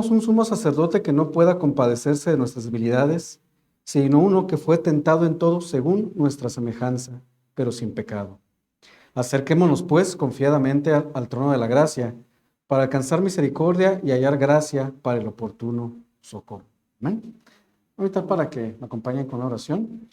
un sumo sacerdote que no pueda compadecerse de nuestras debilidades, sino uno que fue tentado en todo según nuestra semejanza, pero sin pecado. Acerquémonos, pues, confiadamente al trono de la gracia, para alcanzar misericordia y hallar gracia para el oportuno socorro. Amén. Ahorita para que me acompañen con la oración.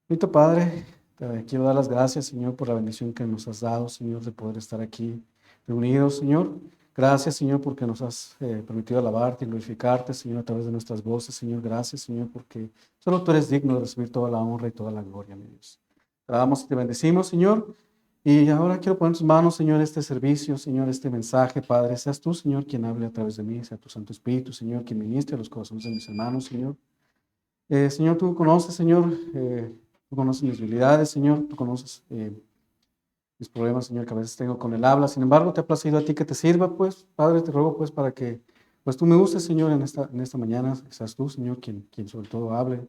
Bendito Padre, te quiero dar las gracias, Señor, por la bendición que nos has dado, Señor, de poder estar aquí reunidos, Señor. Gracias, Señor, porque nos has permitido alabarte y glorificarte, Señor, a través de nuestras voces, Señor. Gracias, Señor, porque solo tú eres digno de recibir toda la honra y toda la gloria, mi Dios. Te damos y te bendecimos, Señor. Y ahora quiero poner en tus manos, Señor, este servicio, Señor, este mensaje, Padre. Seas tú, Señor, quien hable a través de mí, sea tu Santo Espíritu, Señor, quien ministre a los corazones de mis hermanos, Señor. Señor, tú conoces, Señor, tú conoces mis debilidades, Señor, tú conoces mis problemas, Señor, que a veces tengo con el habla. Sin embargo, te ha placido a ti que te sirva, pues, Padre, te ruego, pues, para que, pues, tú me uses, Señor, en esta mañana, que seas tú, Señor, quien sobre todo hable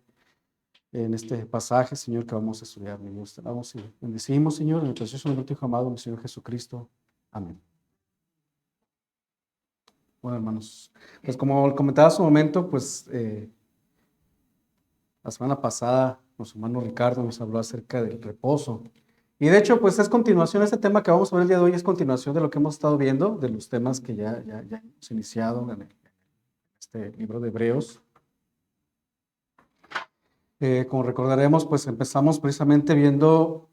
en este pasaje, Señor, que vamos a estudiar, mi Dios. Te damos y bendecimos, Señor, en el precioso nombre de tu Hijo amado, mi Señor Jesucristo. Amén. Bueno, hermanos, pues como comentaba hace un momento, pues la semana pasada nuestro hermano Ricardo nos habló acerca del reposo. Y de hecho, pues es continuación, este tema que vamos a ver el día de hoy es continuación de lo que hemos estado viendo, de los temas que ya hemos iniciado en este libro de Hebreos. Como recordaremos, pues empezamos precisamente viendo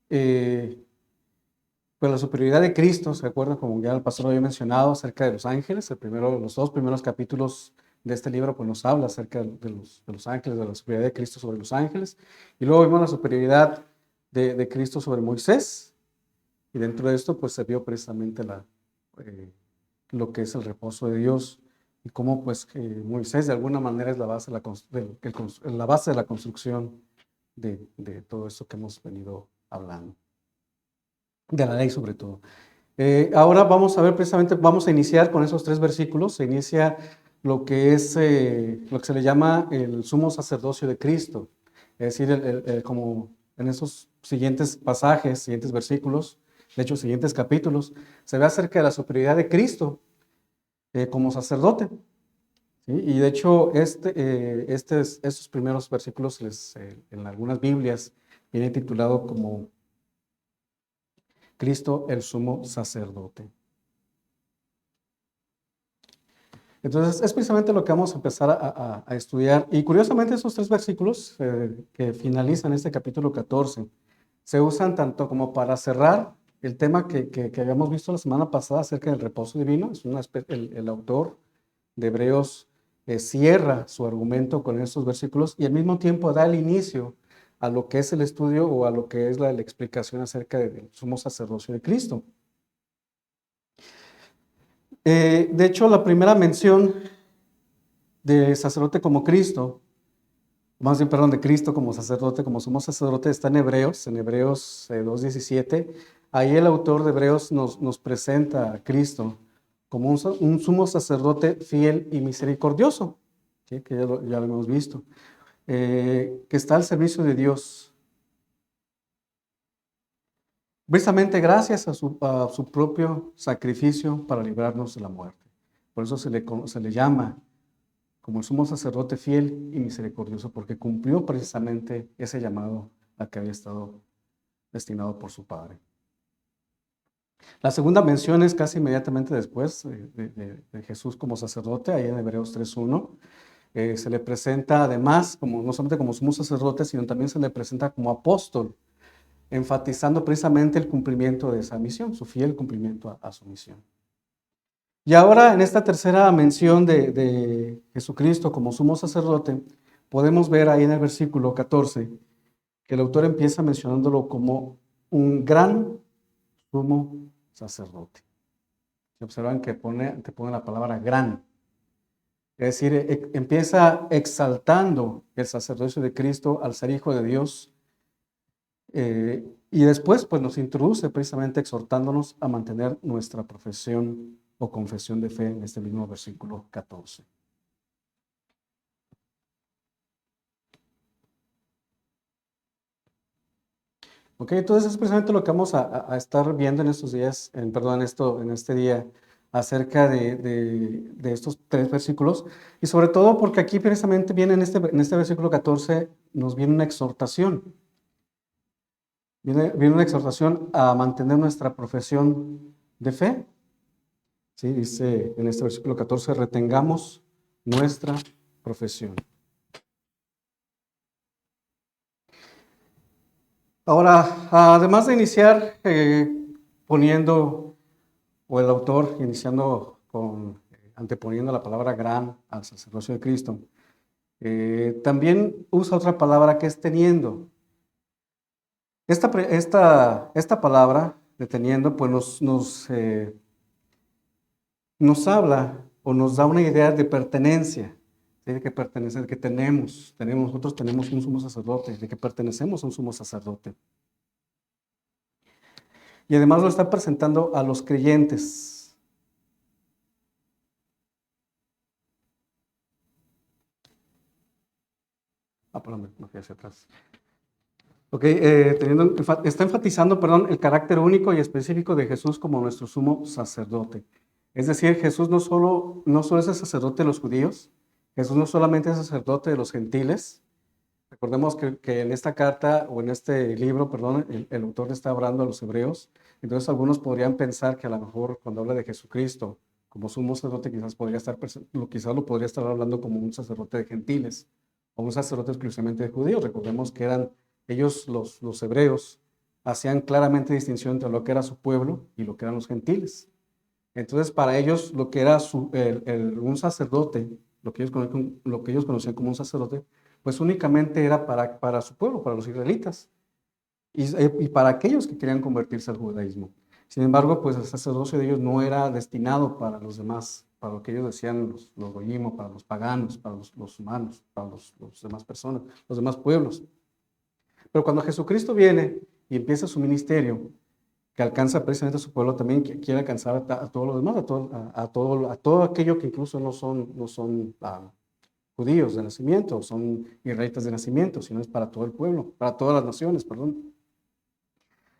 pues la superioridad de Cristo, ¿se acuerdan? Como ya el pastor había mencionado, acerca de los ángeles. Los dos primeros capítulos de este libro pues nos habla acerca de los ángeles, de la superioridad de Cristo sobre los ángeles. Y luego vimos la superioridad de Cristo sobre Moisés. Y dentro de esto pues se vio precisamente lo que es el reposo de Dios y cómo pues Moisés de alguna manera es la base la base de la construcción de todo esto que hemos venido hablando, de la ley sobre todo. Ahora vamos a ver precisamente, vamos a iniciar con esos tres versículos. Se inicia lo que es lo que se le llama el sumo sacerdocio de Cristo. Es decir, como en esos siguientes pasajes, siguientes versículos, de hecho, siguientes capítulos, se ve acerca de la superioridad de Cristo como sacerdote. ¿Sí? Y de hecho, estos primeros versículos en algunas Biblias viene titulado como Cristo el sumo sacerdote. Entonces, es precisamente lo que vamos a empezar a estudiar. Y curiosamente, esos tres versículos que finalizan este capítulo 14 se usan tanto como para cerrar el tema que habíamos visto la semana pasada acerca del reposo divino. El autor de Hebreos cierra su argumento con estos versículos y al mismo tiempo da el inicio a lo que es el estudio o a lo que es la explicación acerca del sumo sacerdocio de Cristo. De hecho, la primera mención de sacerdote como Cristo, más bien, perdón, de Cristo como sacerdote, como sumo sacerdote, está en Hebreos 2:17. Ahí el autor de Hebreos nos presenta a Cristo como un sumo sacerdote fiel y misericordioso, ¿sí? Que ya lo hemos visto, que está al servicio de Dios, precisamente gracias a su propio sacrificio para librarnos de la muerte. Por eso se le llama como el sumo sacerdote fiel y misericordioso, porque cumplió precisamente ese llamado a que había estado destinado por su Padre. La segunda mención es casi inmediatamente después de Jesús como sacerdote, ahí en Hebreos 3:1. Se le presenta además, no solamente como sumo sacerdote, sino también se le presenta como apóstol, enfatizando precisamente el cumplimiento de esa misión, su fiel cumplimiento a su misión. Y ahora en esta tercera mención de Jesucristo como sumo sacerdote, podemos ver ahí en el versículo 14 que el autor empieza mencionándolo como un gran sumo sacerdote. Se observan que pone la palabra gran. Es decir, empieza exaltando el sacerdocio de Cristo al ser hijo de Dios y después pues nos introduce precisamente exhortándonos a mantener nuestra profesión o confesión de fe en este mismo versículo 14. Ok, entonces es precisamente lo que vamos a estar viendo en estos días, en este día, acerca de estos 3 versículos, y sobre todo porque aquí precisamente viene en este versículo 14, nos viene una exhortación. Viene una exhortación a mantener nuestra profesión de fe. Sí, dice en este versículo 14, retengamos nuestra profesión. Ahora, además de iniciar poniendo, o el autor iniciando anteponiendo la palabra gran al sacerdocio de Cristo, también usa otra palabra que es teniendo. Esta palabra de teniendo, pues nos habla o nos da una idea de pertenencia, ¿sí? De que pertenece, de que nosotros tenemos un sumo sacerdote, de que pertenecemos a un sumo sacerdote. Y además lo está presentando a los creyentes. Perdón, me fui hacia atrás. Ok, está enfatizando, el carácter único y específico de Jesús como nuestro sumo sacerdote. Es decir, Jesús no solo es el sacerdote de los judíos, Jesús no solamente es sacerdote de los gentiles. Recordemos que en esta carta, o en este libro, el autor está hablando a los hebreos. Entonces algunos podrían pensar que a lo mejor cuando habla de Jesucristo como sumo sacerdote, quizás lo podría estar hablando como un sacerdote de gentiles, o un sacerdote exclusivamente de judíos. Recordemos que eran ellos, los hebreos, hacían claramente distinción entre lo que era su pueblo y lo que eran los gentiles. Entonces, para ellos, lo que era un sacerdote, lo que ellos conocían como un sacerdote, pues únicamente era para su pueblo, para los israelitas, y para aquellos que querían convertirse al judaísmo. Sin embargo, pues el sacerdocio de ellos no era destinado para los demás, para lo que ellos decían los goyim, para los paganos, para los humanos, para los demás personas, los demás pueblos. Pero cuando Jesucristo viene y empieza su ministerio, que alcanza precisamente a su pueblo, también quiere alcanzar a todos los demás, a todo aquello que incluso no son judíos de nacimiento, son israelitas de nacimiento, sino es para todo el pueblo, para todas las naciones, perdón.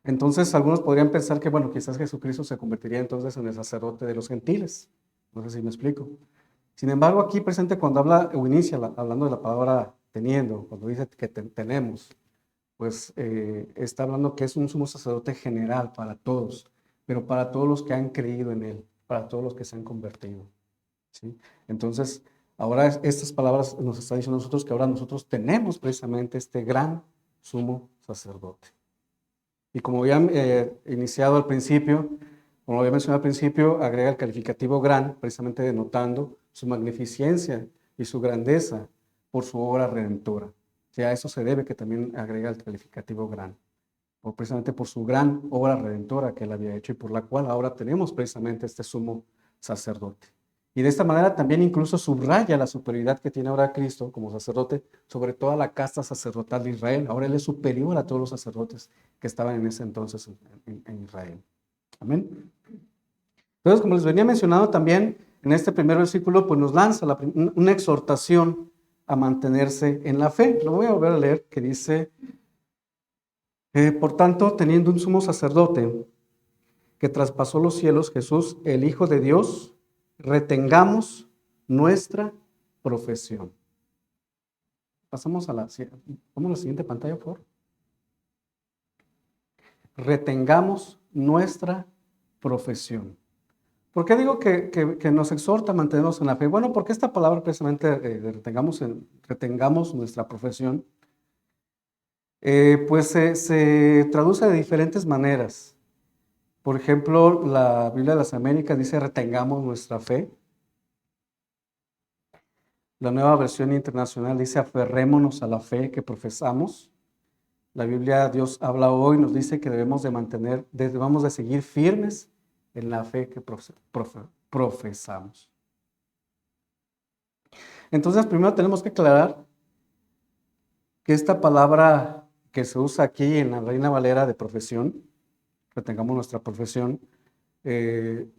Entonces, algunos podrían pensar que, bueno, quizás Jesucristo se convertiría entonces en el sacerdote de los gentiles. No sé si me explico. Sin embargo, aquí presente, cuando habla o inicia hablando de la palabra teniendo, cuando dice que tenemos, pues está hablando que es un sumo sacerdote general para todos, pero para todos los que han creído en él, para todos los que se han convertido, ¿sí? Entonces, ahora estas palabras nos están diciendo a nosotros que ahora nosotros tenemos precisamente este gran sumo sacerdote. Y como había iniciado al principio, como había mencionado al principio, agrega el calificativo gran, precisamente denotando su magnificencia y su grandeza por su obra redentora. O sea, a eso se debe que también agrega el calificativo gran, precisamente por su gran obra redentora que él había hecho y por la cual ahora tenemos precisamente este sumo sacerdote. Y de esta manera también incluso subraya la superioridad que tiene ahora Cristo como sacerdote sobre toda la casta sacerdotal de Israel. Ahora Él es superior a todos los sacerdotes que estaban en ese entonces en Israel. Amén. Entonces, como les venía mencionando también, en este primer versículo, pues nos lanza una exhortación a mantenerse en la fe. Lo voy a volver a leer, que dice, por tanto, teniendo un sumo sacerdote que traspasó los cielos, Jesús, el Hijo de Dios, retengamos nuestra profesión. Vamos a la siguiente pantalla, por favor. Retengamos nuestra profesión. ¿Por qué digo que nos exhorta a mantenernos en la fe? Bueno, porque esta palabra precisamente retengamos nuestra profesión, pues se traduce de diferentes maneras. Por ejemplo, la Biblia de las Américas dice retengamos nuestra fe. La Nueva Versión Internacional dice aferrémonos a la fe que profesamos. La Biblia Dios habla hoy nos dice que debemos de seguir firmes en la fe que profesamos. Entonces, primero tenemos que aclarar que esta palabra que se usa aquí en la Reina Valera de profesión, retengamos nuestra profesión, en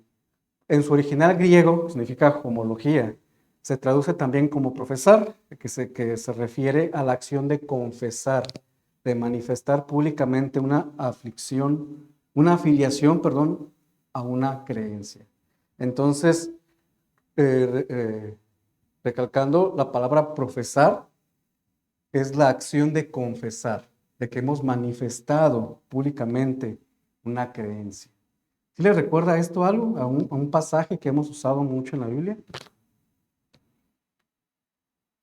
su original griego significa homología. Se traduce también como profesar, que se refiere a la acción de confesar, de manifestar públicamente una afiliación, a una creencia. Entonces, recalcando, la palabra profesar es la acción de confesar, de que hemos manifestado públicamente una creencia. ¿Sí les recuerda esto algo? A un pasaje que hemos usado mucho en la Biblia.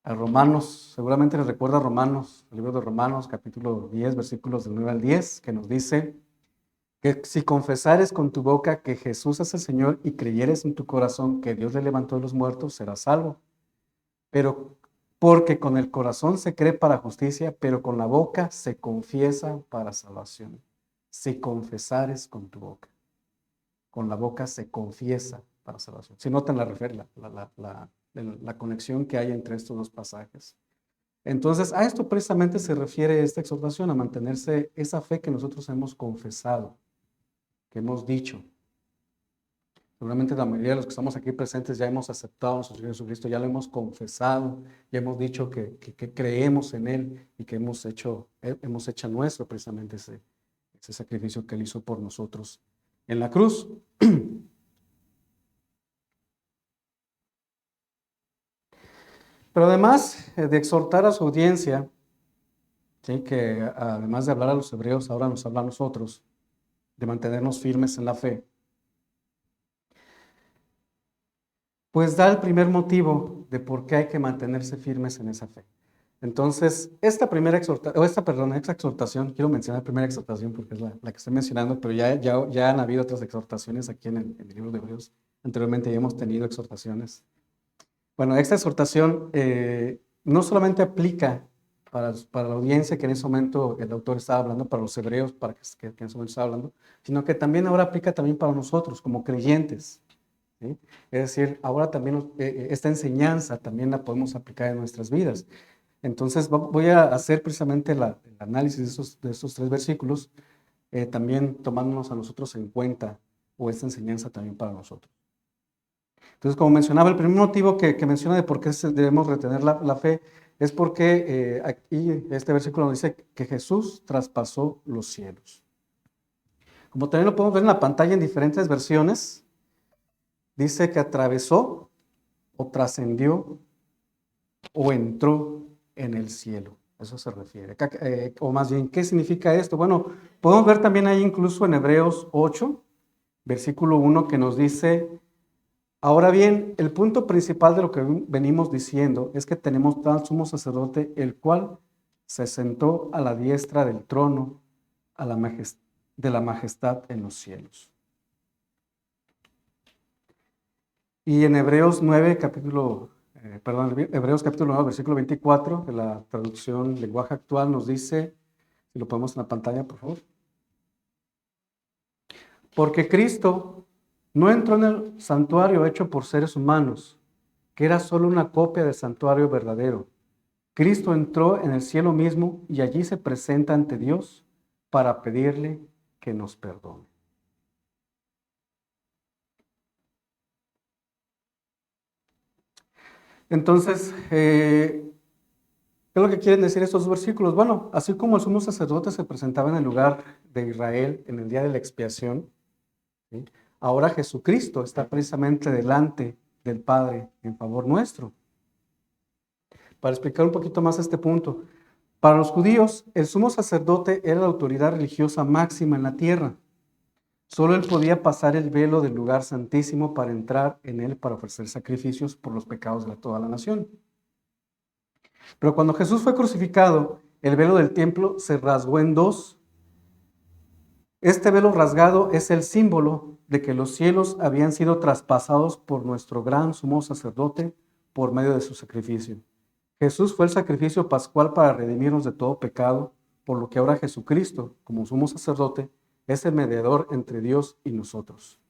A Romanos, seguramente les recuerda a Romanos, el libro de Romanos, capítulo 10, versículos del 9 al 10, que nos dice que si confesares con tu boca que Jesús es el Señor y creyeres en tu corazón que Dios le levantó de los muertos, serás salvo. Pero porque con el corazón se cree para justicia, pero con la boca se confiesa para salvación. Si confesares con tu boca, con la boca se confiesa para salvación. Si notan la conexión que hay entre estos dos pasajes. Entonces, a esto precisamente se refiere esta exhortación, a mantenerse esa fe que nosotros hemos confesado, que hemos dicho. Seguramente la mayoría de los que estamos aquí presentes ya hemos aceptado a nuestro Señor Jesucristo, ya lo hemos confesado, ya hemos dicho que creemos en Él y que hemos hecho nuestro precisamente ese sacrificio que Él hizo por nosotros en la cruz. Pero además de exhortar a su audiencia, ¿sí? Que además de hablar a los hebreos, ahora nos habla a nosotros, de mantenernos firmes en la fe, pues da el primer motivo de por qué hay que mantenerse firmes en esa fe. Entonces, esta exhortación, quiero mencionar la primera exhortación porque es la que estoy mencionando, pero ya han habido otras exhortaciones aquí en el libro de Hebreos. Anteriormente ya hemos tenido exhortaciones. Bueno, esta exhortación no solamente aplica para la audiencia que en ese momento el autor estaba hablando, para los hebreos que en ese momento estaba hablando, sino que también ahora aplica también para nosotros como creyentes. ¿Sí? Es decir, ahora también esta enseñanza también la podemos aplicar en nuestras vidas. Entonces voy a hacer precisamente el análisis de estos 3 versículos, también tomándonos a nosotros en cuenta, o esta enseñanza también para nosotros. Entonces, como mencionaba, el primer motivo que menciona de por qué debemos retener la fe es porque aquí este versículo nos dice que Jesús traspasó los cielos. Como también lo podemos ver en la pantalla en diferentes versiones, dice que atravesó o trascendió o entró en el cielo. A eso se refiere. O más bien, ¿qué significa esto? Bueno, podemos ver también ahí incluso en Hebreos 8, versículo 1, que nos dice: ahora bien, el punto principal de lo que venimos diciendo es que tenemos tal sumo sacerdote, el cual se sentó a la diestra del trono de la majestad en los cielos. Y en Hebreos 9, Hebreos capítulo 9, versículo 24, de la traducción lenguaje actual, nos dice, si lo ponemos en la pantalla, por favor: porque Cristo no entró en el santuario hecho por seres humanos, que era solo una copia del santuario verdadero. Cristo entró en el cielo mismo y allí se presenta ante Dios para pedirle que nos perdone. Entonces, ¿qué es lo que quieren decir estos versículos? Bueno, así como el sumo sacerdote se presentaba en el lugar de Israel en el día de la expiación, ¿sí? Ahora Jesucristo está precisamente delante del Padre en favor nuestro. Para explicar un poquito más este punto, para los judíos, el sumo sacerdote era la autoridad religiosa máxima en la tierra. Solo él podía pasar el velo del lugar santísimo para entrar en él para ofrecer sacrificios por los pecados de toda la nación. Pero cuando Jesús fue crucificado, el velo del templo se rasgó en dos. Este velo rasgado es el símbolo de que los cielos habían sido traspasados por nuestro gran sumo sacerdote por medio de su sacrificio. Jesús fue el sacrificio pascual para redimirnos de todo pecado, por lo que ahora Jesucristo, como sumo sacerdote, es el mediador entre Dios y nosotros.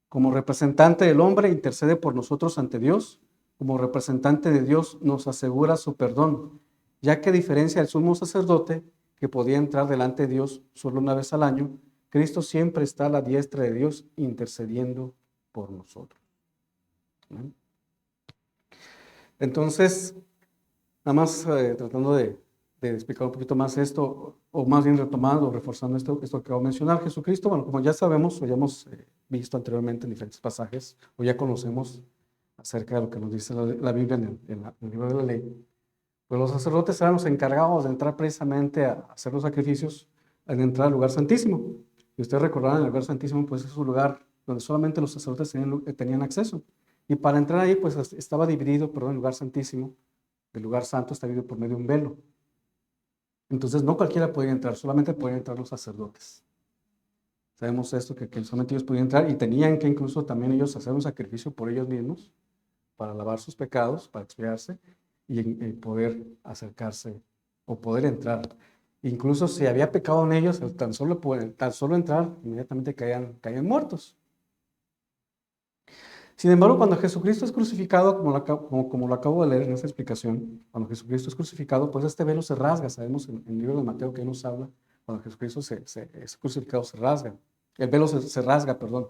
Como representante del hombre, intercede por nosotros ante Dios. Como representante de Dios, nos asegura su perdón, ya que a diferencia del sumo sacerdote, que podía entrar delante de Dios solo una vez al año, Cristo siempre está a la diestra de Dios intercediendo por nosotros. Entonces, nada más tratando de de explicar un poquito más esto, o más bien retomando, reforzando esto que acabo de mencionar, Jesucristo, bueno, como ya sabemos, o ya hemos visto anteriormente en diferentes pasajes, o ya conocemos acerca de lo que nos dice la Biblia en el libro de la ley, pues los sacerdotes eran los encargados de entrar precisamente a hacer los sacrificios, al entrar al lugar santísimo. Y ustedes recordarán, el lugar santísimo, pues es un lugar donde solamente los sacerdotes tenían acceso. Y para entrar ahí, pues estaba dividido, perdón, el lugar santísimo, el lugar santo está dividido por medio de un velo. Entonces no cualquiera podía entrar, solamente podían entrar los sacerdotes. Sabemos esto, que solamente ellos podían entrar y tenían que incluso también ellos hacer un sacrificio por ellos mismos para lavar sus pecados, para expiarse y poder acercarse o poder entrar. Incluso si había pecado en ellos, tan solo entrar, inmediatamente caían muertos. Sin embargo, cuando Jesucristo es crucificado, como lo acabo de leer en esta explicación, cuando Jesucristo es crucificado, pues este velo se rasga. Sabemos en el libro de Mateo que nos habla, cuando Jesucristo es crucificado, se rasga. El velo se rasga, perdón,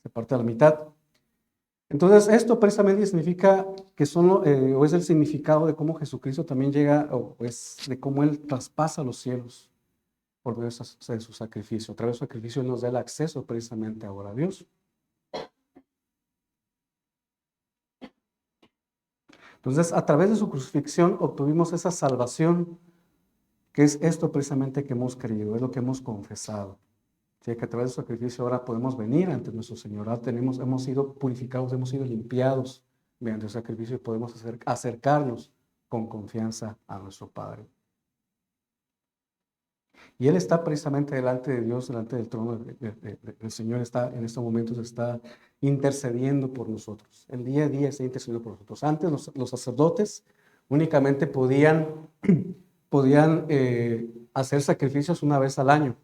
se parte a la mitad. Entonces, esto precisamente significa que o es el significado de cómo Jesucristo también llega, o es de cómo Él traspasa los cielos por medio de su sacrificio. A través de su sacrificio Él nos da el acceso precisamente ahora a Dios. Entonces, a través de su crucifixión obtuvimos esa salvación, que es esto precisamente que hemos creído, es lo que hemos confesado. ¿Sí? Que a través de su sacrificio ahora podemos venir ante nuestro Señor. Ahora hemos sido purificados, hemos sido limpiados mediante el sacrificio y podemos acercarnos con confianza a nuestro Padre. Y Él está precisamente delante de Dios, delante del trono del Señor, en estos momentos está intercediendo por nosotros. El día a día está intercediendo por nosotros. Antes los sacerdotes únicamente podían hacer sacrificios una vez al año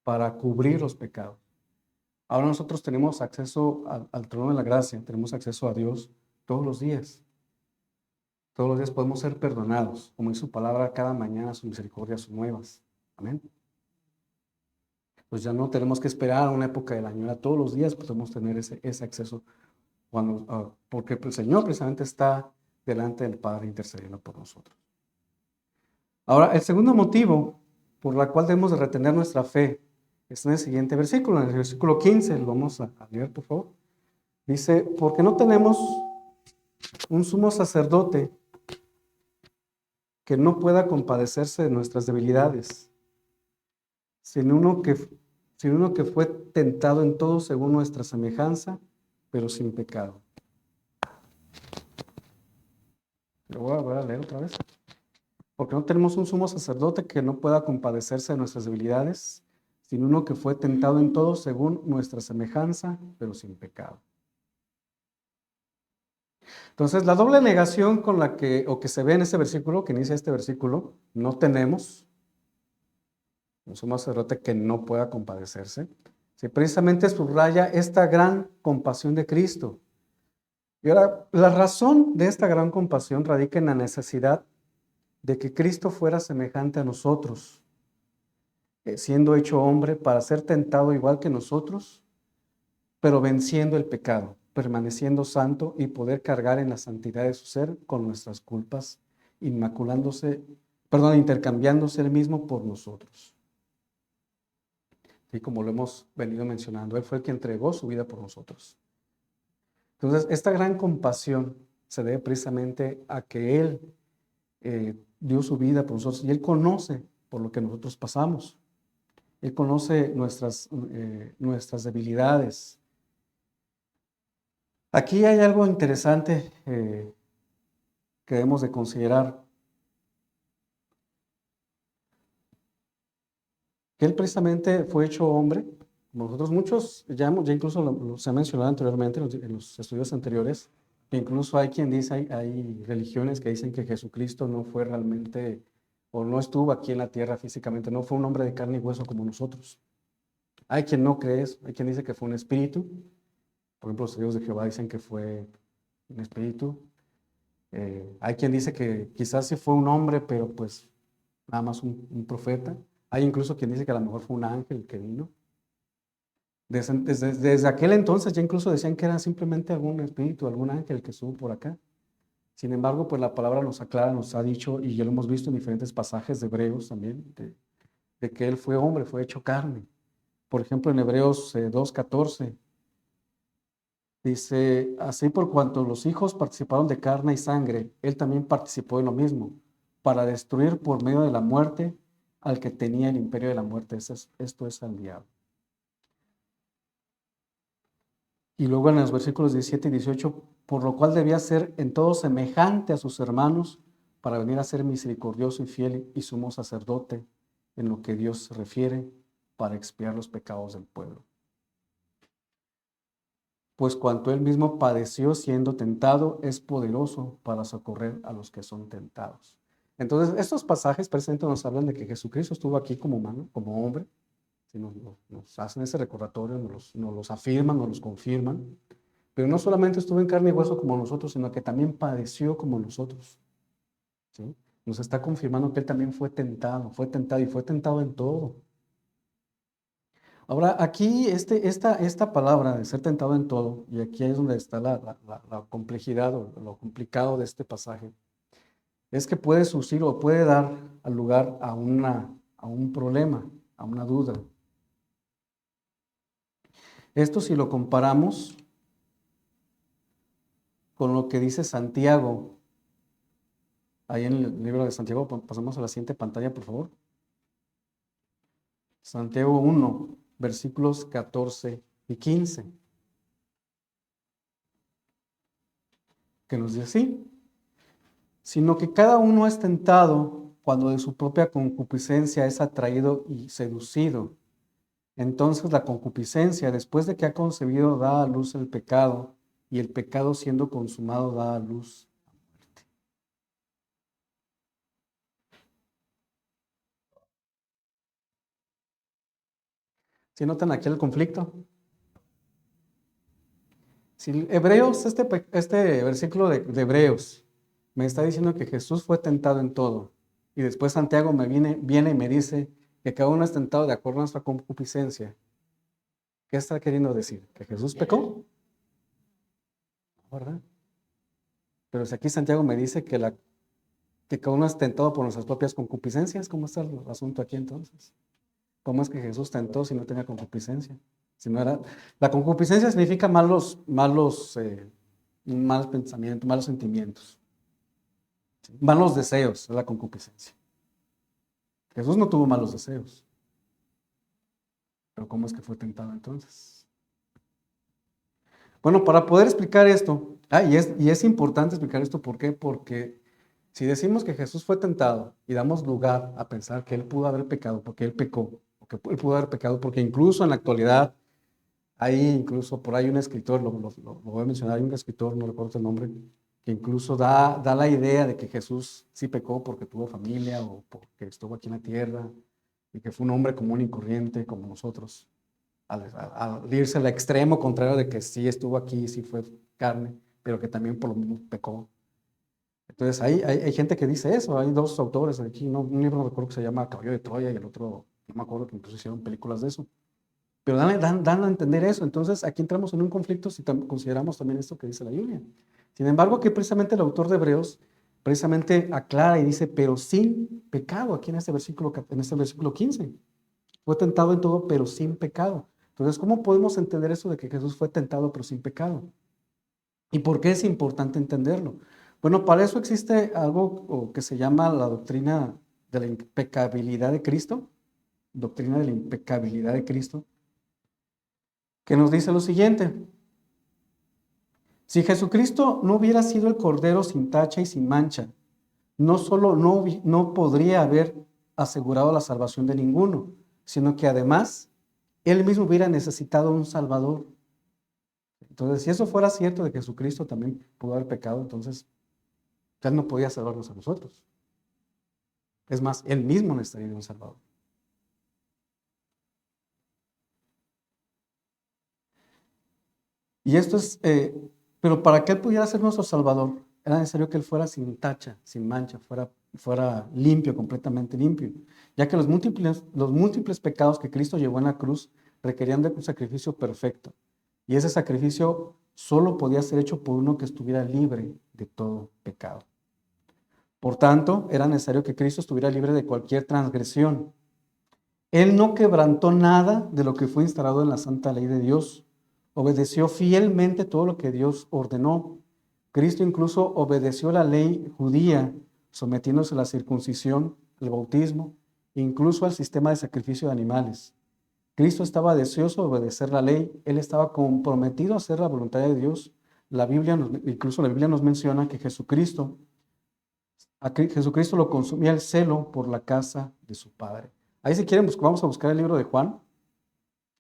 para cubrir los pecados. Ahora nosotros tenemos acceso al trono de la gracia, tenemos acceso a Dios todos los días. Todos los días podemos ser perdonados. Como dice su palabra, cada mañana sus misericordias son nuevas. Amén. Pues ya no tenemos que esperar a una época del año. Ya todos los días podemos tener ese acceso porque el Señor precisamente está delante del Padre intercediendo por nosotros. Ahora, el segundo motivo por el cual debemos de retener nuestra fe está en el siguiente versículo, en el versículo 15, lo vamos a leer, por favor. Dice, porque no tenemos un sumo sacerdote que no pueda compadecerse de nuestras debilidades, sino uno que fue tentado en todo según nuestra semejanza, pero sin pecado. Lo voy a leer otra vez. Porque no tenemos un sumo sacerdote que no pueda compadecerse de nuestras debilidades, sino uno que fue tentado en todo según nuestra semejanza, pero sin pecado. Entonces, la doble negación que se ve en este versículo, que inicia este versículo, no tenemos un sumo sacerdote que no pueda compadecerse, sí, precisamente subraya esta gran compasión de Cristo. Y ahora, la razón de esta gran compasión radica en la necesidad de que Cristo fuera semejante a nosotros, siendo hecho hombre para ser tentado igual que nosotros, pero venciendo el pecado, permaneciendo santo y poder cargar en la santidad de su ser con nuestras culpas, intercambiándose él mismo por nosotros. Y como lo hemos venido mencionando, Él fue el que entregó su vida por nosotros. Entonces, esta gran compasión se debe precisamente a que Él dio su vida por nosotros y Él conoce por lo que nosotros pasamos. Él conoce nuestras debilidades. Aquí hay algo interesante que debemos de considerar. Que Él precisamente fue hecho hombre, como nosotros muchos, ya incluso se ha mencionado anteriormente en los estudios anteriores, que incluso hay quien dice, hay religiones que dicen que Jesucristo no fue realmente, o no estuvo aquí en la tierra físicamente, no fue un hombre de carne y hueso como nosotros. Hay quien no cree eso, hay quien dice que fue un espíritu. Por ejemplo, los testigos de Jehová dicen que fue un espíritu. Hay quien dice que quizás sí fue un hombre, pero pues nada más un profeta. Hay incluso quien dice que a lo mejor fue un ángel que vino. Desde aquel entonces ya incluso decían que era simplemente algún espíritu, algún ángel que estuvo por acá. Sin embargo, pues la palabra nos aclara, nos ha dicho, y ya lo hemos visto en diferentes pasajes de Hebreos también, de que Él fue hombre, fue hecho carne. Por ejemplo, en Hebreos 2:14 dice, así por cuanto los hijos participaron de carne y sangre, Él también participó en lo mismo, para destruir por medio de la muerte al que tenía el imperio de la muerte. Esto es al diablo. Y luego en los versículos 17 y 18, por lo cual debía ser en todo semejante a sus hermanos, para venir a ser misericordioso y fiel y sumo sacerdote en lo que Dios se refiere, para expiar los pecados del pueblo. Pues cuanto él mismo padeció siendo tentado, es poderoso para socorrer a los que son tentados. Entonces, estos pasajes precisamente nos hablan de que Jesucristo estuvo aquí como humano, como hombre. Si nos hacen ese recordatorio, nos los afirman, nos los confirman. Pero no solamente estuvo en carne y hueso como nosotros, sino que también padeció como nosotros. ¿Sí? Nos está confirmando que Él también fue tentado y fue tentado en todo. Ahora, aquí esta palabra de ser tentado en todo, y aquí es donde está la complejidad o lo complicado de este pasaje, es que puede surgir o puede dar al lugar a un problema, a una duda. Esto si lo comparamos con lo que dice Santiago, ahí en el libro de Santiago, pasamos a la siguiente pantalla, por favor. Santiago 1, versículos 14 y 15, que nos dice así, sino que cada uno es tentado cuando de su propia concupiscencia es atraído y seducido. Entonces la concupiscencia, después de que ha concebido, da a luz el pecado, y el pecado siendo consumado da a luz la muerte. ¿Sí notan aquí el conflicto? Si Hebreos, este versículo de Hebreos, me está diciendo que Jesús fue tentado en todo, y después Santiago viene y me dice que cada uno es tentado de acuerdo a nuestra concupiscencia. ¿Qué está queriendo decir? ¿Que Jesús pecó? ¿Verdad? Pero si aquí Santiago me dice que cada uno es tentado por nuestras propias concupiscencias, ¿cómo está el asunto aquí entonces? ¿Cómo es que Jesús tentó si no tenía concupiscencia? Si no era... La concupiscencia significa malos pensamientos, malos sentimientos, ¿sí? Malos deseos, es la concupiscencia. Jesús no tuvo malos deseos. Pero ¿cómo es que fue tentado entonces? Bueno, para poder explicar esto, y es importante explicar esto, ¿por qué? Porque si decimos que Jesús fue tentado y damos lugar a pensar que Él pudo haber pecado porque Él pecó, o que Él pudo haber pecado porque incluso en la actualidad, incluso por ahí un escritor, lo voy a mencionar, hay un escritor, no recuerdo el nombre, que incluso da la idea de que Jesús sí pecó porque tuvo familia o porque estuvo aquí en la tierra y que fue un hombre común y corriente como nosotros. Al irse al extremo contrario de que sí estuvo aquí, sí fue carne, pero que también por lo mismo pecó. Entonces hay gente que dice eso, hay dos autores aquí, un libro no recuerdo que se llama Caballo de Troya y el otro, no me acuerdo, que incluso hicieron películas de eso. Pero dan a entender eso. Entonces aquí entramos en un conflicto si consideramos también esto que dice la Biblia. Sin embargo, que precisamente el autor de Hebreos precisamente aclara y dice, pero sin pecado, aquí en este versículo 15. Fue tentado en todo, pero sin pecado. Entonces, ¿cómo podemos entender eso de que Jesús fue tentado, pero sin pecado? ¿Y por qué es importante entenderlo? Bueno, para eso existe algo que se llama la doctrina de la impecabilidad de Cristo, doctrina de la impecabilidad de Cristo, que nos dice lo siguiente: si Jesucristo no hubiera sido el Cordero sin tacha y sin mancha, no solo no podría haber asegurado la salvación de ninguno, sino que además Él mismo hubiera necesitado un Salvador. Entonces, si eso fuera cierto de que Jesucristo también pudo haber pecado, entonces Él no podía salvarnos a nosotros. Es más, Él mismo necesitaría un Salvador. Y esto es, pero para que Él pudiera ser nuestro Salvador, era necesario que Él fuera sin tacha, sin mancha, fuera limpio, completamente limpio, ya que los múltiples pecados que Cristo llevó en la cruz requerían de un sacrificio perfecto. Y ese sacrificio solo podía ser hecho por uno que estuviera libre de todo pecado. pecado. Por tanto, era necesario que Cristo estuviera libre de cualquier transgresión. Él no quebrantó nada de lo que fue instalado en la santa ley de Dios. Obedeció fielmente todo lo que Dios ordenó. Cristo incluso obedeció la ley judía, sometiéndose a la circuncisión, al bautismo, incluso al sistema de sacrificio de animales. Cristo estaba deseoso de obedecer la ley, él estaba comprometido a hacer la voluntad de Dios. Incluso la Biblia nos menciona que Jesucristo lo consumía el celo por la casa de su Padre. Ahí si quieren, vamos a buscar el libro de Juan,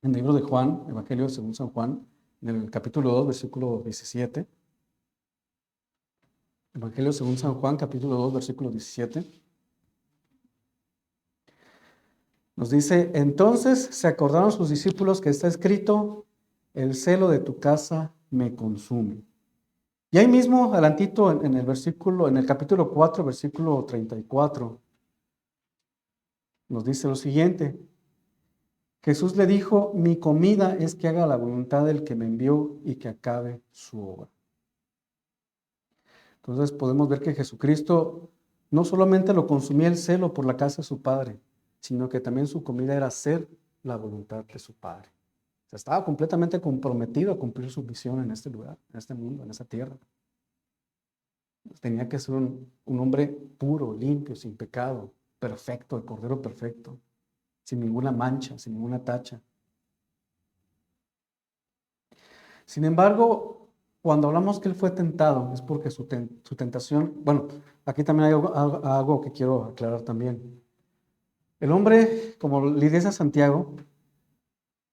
en el libro de Juan, Evangelio según San Juan, en el capítulo 2, versículo 17. Evangelio según San Juan, capítulo 2, versículo 17. Nos dice, entonces se acordaron sus discípulos que está escrito, el celo de tu casa me consume. Y ahí mismo, adelantito en el capítulo 4, versículo 34, nos dice lo siguiente. Jesús le dijo, mi comida es que haga la voluntad del que me envió y que acabe su obra. Entonces podemos ver que Jesucristo no solamente lo consumía el celo por la casa de su Padre, sino que también su comida era hacer la voluntad de su Padre. O sea, estaba completamente comprometido a cumplir su misión en este lugar, en este mundo, en esta tierra. Tenía que ser un hombre puro, limpio, sin pecado, perfecto, el Cordero perfecto, sin ninguna mancha, sin ninguna tacha. Sin embargo, cuando hablamos que él fue tentado, es porque su tentación, bueno, aquí también hay algo que quiero aclarar también. El hombre, como le dice a Santiago,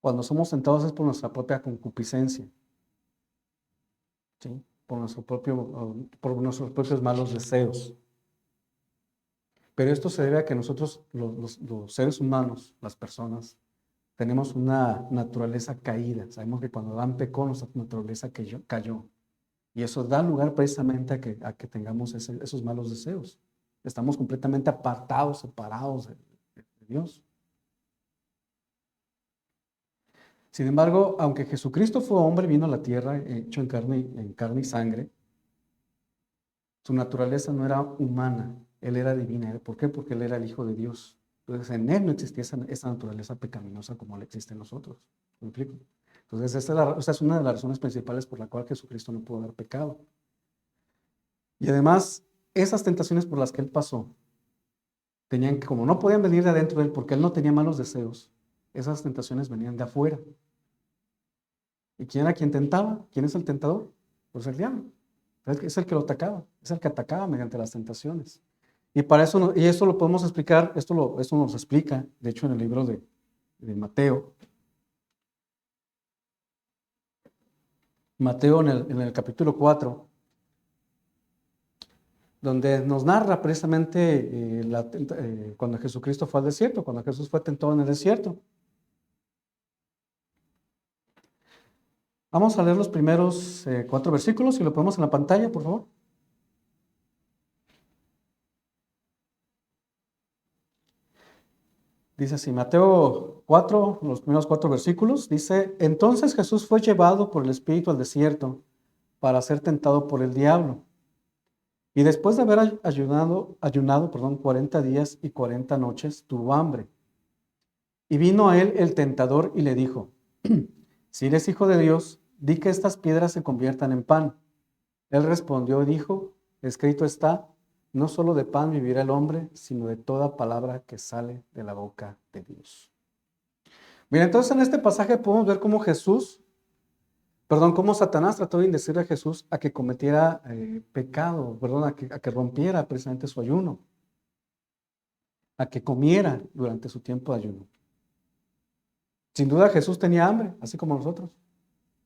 cuando somos tentados es por nuestra propia concupiscencia, ¿sí? Por nuestros propios malos deseos. Pero esto se debe a que nosotros, los seres humanos, las personas, tenemos una naturaleza caída. Sabemos que cuando Adán pecó, nuestra naturaleza cayó. Y eso da lugar precisamente a que tengamos esos malos deseos. Estamos completamente apartados, separados de Dios. Sin embargo, aunque Jesucristo fue hombre, vino a la tierra, hecho en carne y sangre, su naturaleza no era humana, él era divina. ¿Por qué? Porque él era el Hijo de Dios. Entonces, en él no existía esa naturaleza pecaminosa como le existe en nosotros. ¿Me explico? Entonces, esta es una de las razones principales por la cual Jesucristo no pudo haber pecado. Y además, esas tentaciones por las que él pasó, como no podían venir de adentro de él porque él no tenía malos deseos, esas tentaciones venían de afuera. ¿Y quién era quien tentaba? ¿Quién es el tentador? Pues el diablo. Es el que lo atacaba, es el que atacaba mediante las tentaciones. Y para eso, y esto lo podemos explicar, esto nos explica, de hecho, en el libro de Mateo. Mateo en el capítulo 4, donde nos narra precisamente cuando Jesucristo fue al desierto, cuando Jesús fue tentado en el desierto. Vamos a leer los primeros 4 versículos, si lo ponemos en la pantalla, por favor. Dice así, Mateo 4, los primeros 4 versículos, dice, entonces Jesús fue llevado por el Espíritu al desierto para ser tentado por el diablo. Y después de haber ayunado 40 días y 40 noches, tuvo hambre. Y vino a él el tentador y le dijo, si eres hijo de Dios, di que estas piedras se conviertan en pan. Él respondió y dijo, escrito está, no solo de pan vivirá el hombre, sino de toda palabra que sale de la boca de Dios. Bien, entonces en este pasaje podemos ver cómo cómo Satanás trató de inducir a Jesús a que cometiera pecado, a que rompiera precisamente su ayuno, a que comiera durante su tiempo de ayuno. Sin duda Jesús tenía hambre, así como nosotros.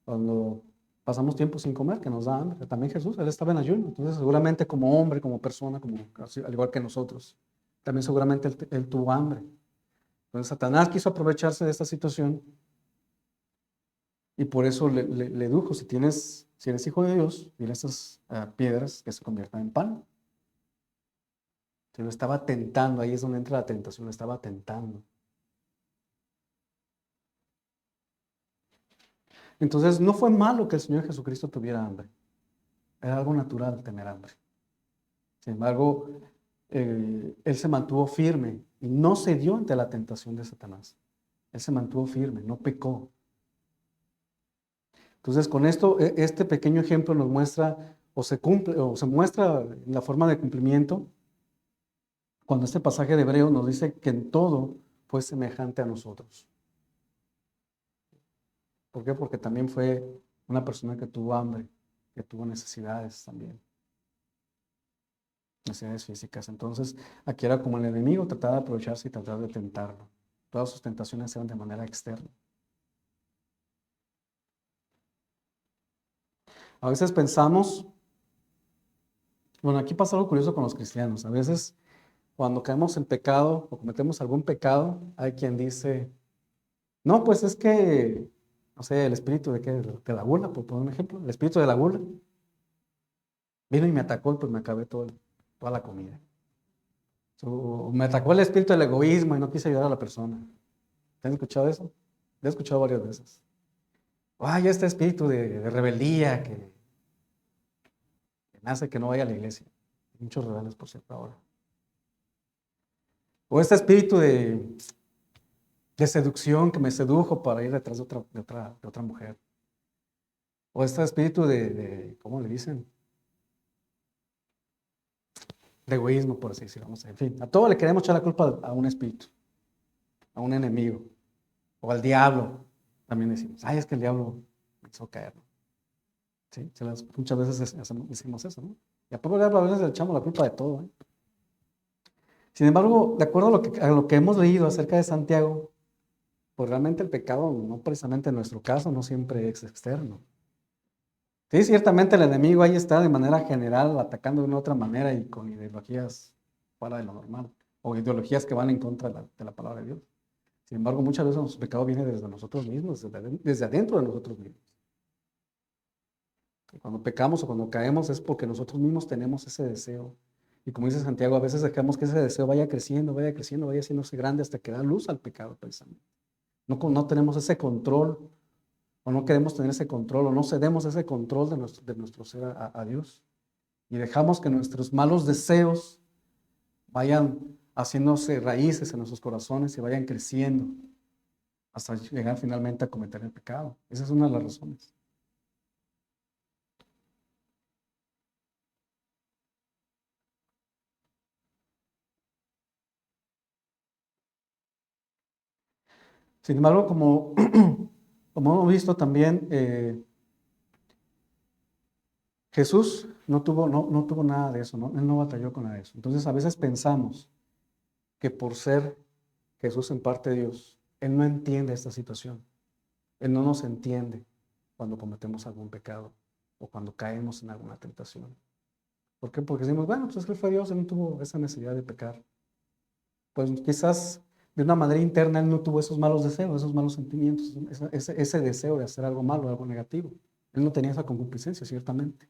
Cuando pasamos tiempo sin comer, que nos da hambre. También Jesús, él estaba en ayuno. Entonces seguramente como hombre, como persona, al igual que nosotros, también seguramente él tuvo hambre. Entonces Satanás quiso aprovecharse de esta situación y por eso le dijo, si eres hijo de Dios, dile a estas piedras que se conviertan en pan. Entonces lo estaba tentando, ahí es donde entra la tentación, lo estaba tentando. Entonces no fue malo que el Señor Jesucristo tuviera hambre. Era algo natural tener hambre. Sin embargo, Él se mantuvo firme y no cedió ante la tentación de Satanás. Él se mantuvo firme, no pecó. Entonces, con esto, este pequeño ejemplo nos muestra, o se cumple, o se muestra en la forma de cumplimiento, cuando este pasaje de Hebreos nos dice que en todo fue semejante a nosotros. ¿Por qué? Porque también fue una persona que tuvo hambre, que tuvo necesidades también, necesidades físicas. Entonces, aquí era como el enemigo, trataba de aprovecharse y tratar de tentarlo. Todas sus tentaciones eran de manera externa. A veces pensamos, bueno, aquí pasa algo curioso con los cristianos. A veces, cuando caemos en pecado o cometemos algún pecado, hay quien dice, no, pues es que, no sé, el espíritu de la gula, por poner un ejemplo, el espíritu de la gula vino y me atacó y pues me acabé toda la comida. O me atacó el espíritu del egoísmo y no quise ayudar a la persona. ¿Te han escuchado eso? Lo he escuchado varias veces. Ay, este espíritu de rebeldía que me hace que no vaya a la iglesia. Muchos rebeldes, por cierto, ahora. O este espíritu de seducción que me sedujo para ir detrás de otra mujer. O este espíritu ¿cómo le dicen? De egoísmo, por así decirlo. No sé. En fin, a todo le queremos echar la culpa a un espíritu, a un enemigo, o al diablo. También decimos, ay, es que el diablo me hizo caer, ¿no? ¿Sí? Muchas veces decimos eso, ¿no? Y a poco a veces le echamos la culpa de todo, ¿eh? Sin embargo, de acuerdo a lo que hemos leído acerca de Santiago, pues realmente el pecado, no precisamente en nuestro caso, no siempre es externo. Sí, ciertamente el enemigo ahí está de manera general atacando de una otra manera y con ideologías fuera de lo normal, o ideologías que van en contra de la palabra de Dios. Sin embargo, muchas veces nuestro pecado viene desde nosotros mismos, desde adentro de nosotros mismos. Y cuando pecamos o cuando caemos es porque nosotros mismos tenemos ese deseo. Y como dice Santiago, a veces dejamos que ese deseo vaya creciendo, vaya creciendo, vaya haciéndose grande hasta que da luz al pecado precisamente. No tenemos ese control, o no queremos tener ese control, o no cedemos ese control de nuestro ser a Dios. Y dejamos que nuestros malos deseos vayan haciéndose raíces en nuestros corazones y vayan creciendo hasta llegar finalmente a cometer el pecado. Esa es una de las razones. Sin embargo, como hemos visto también, Jesús no tuvo nada de eso, ¿no? Él no batalló con nada de eso. Entonces, a veces pensamos que por ser Jesús en parte Dios, Él no entiende esta situación. Él no nos entiende cuando cometemos algún pecado o cuando caemos en alguna tentación. ¿Por qué? Porque decimos, bueno, pues es que Él fue Dios, Él no tuvo esa necesidad de pecar. Pues quizás de una manera interna Él no tuvo esos malos deseos, esos malos sentimientos, ese deseo de hacer algo malo, algo negativo. Él no tenía esa concupiscencia, ciertamente.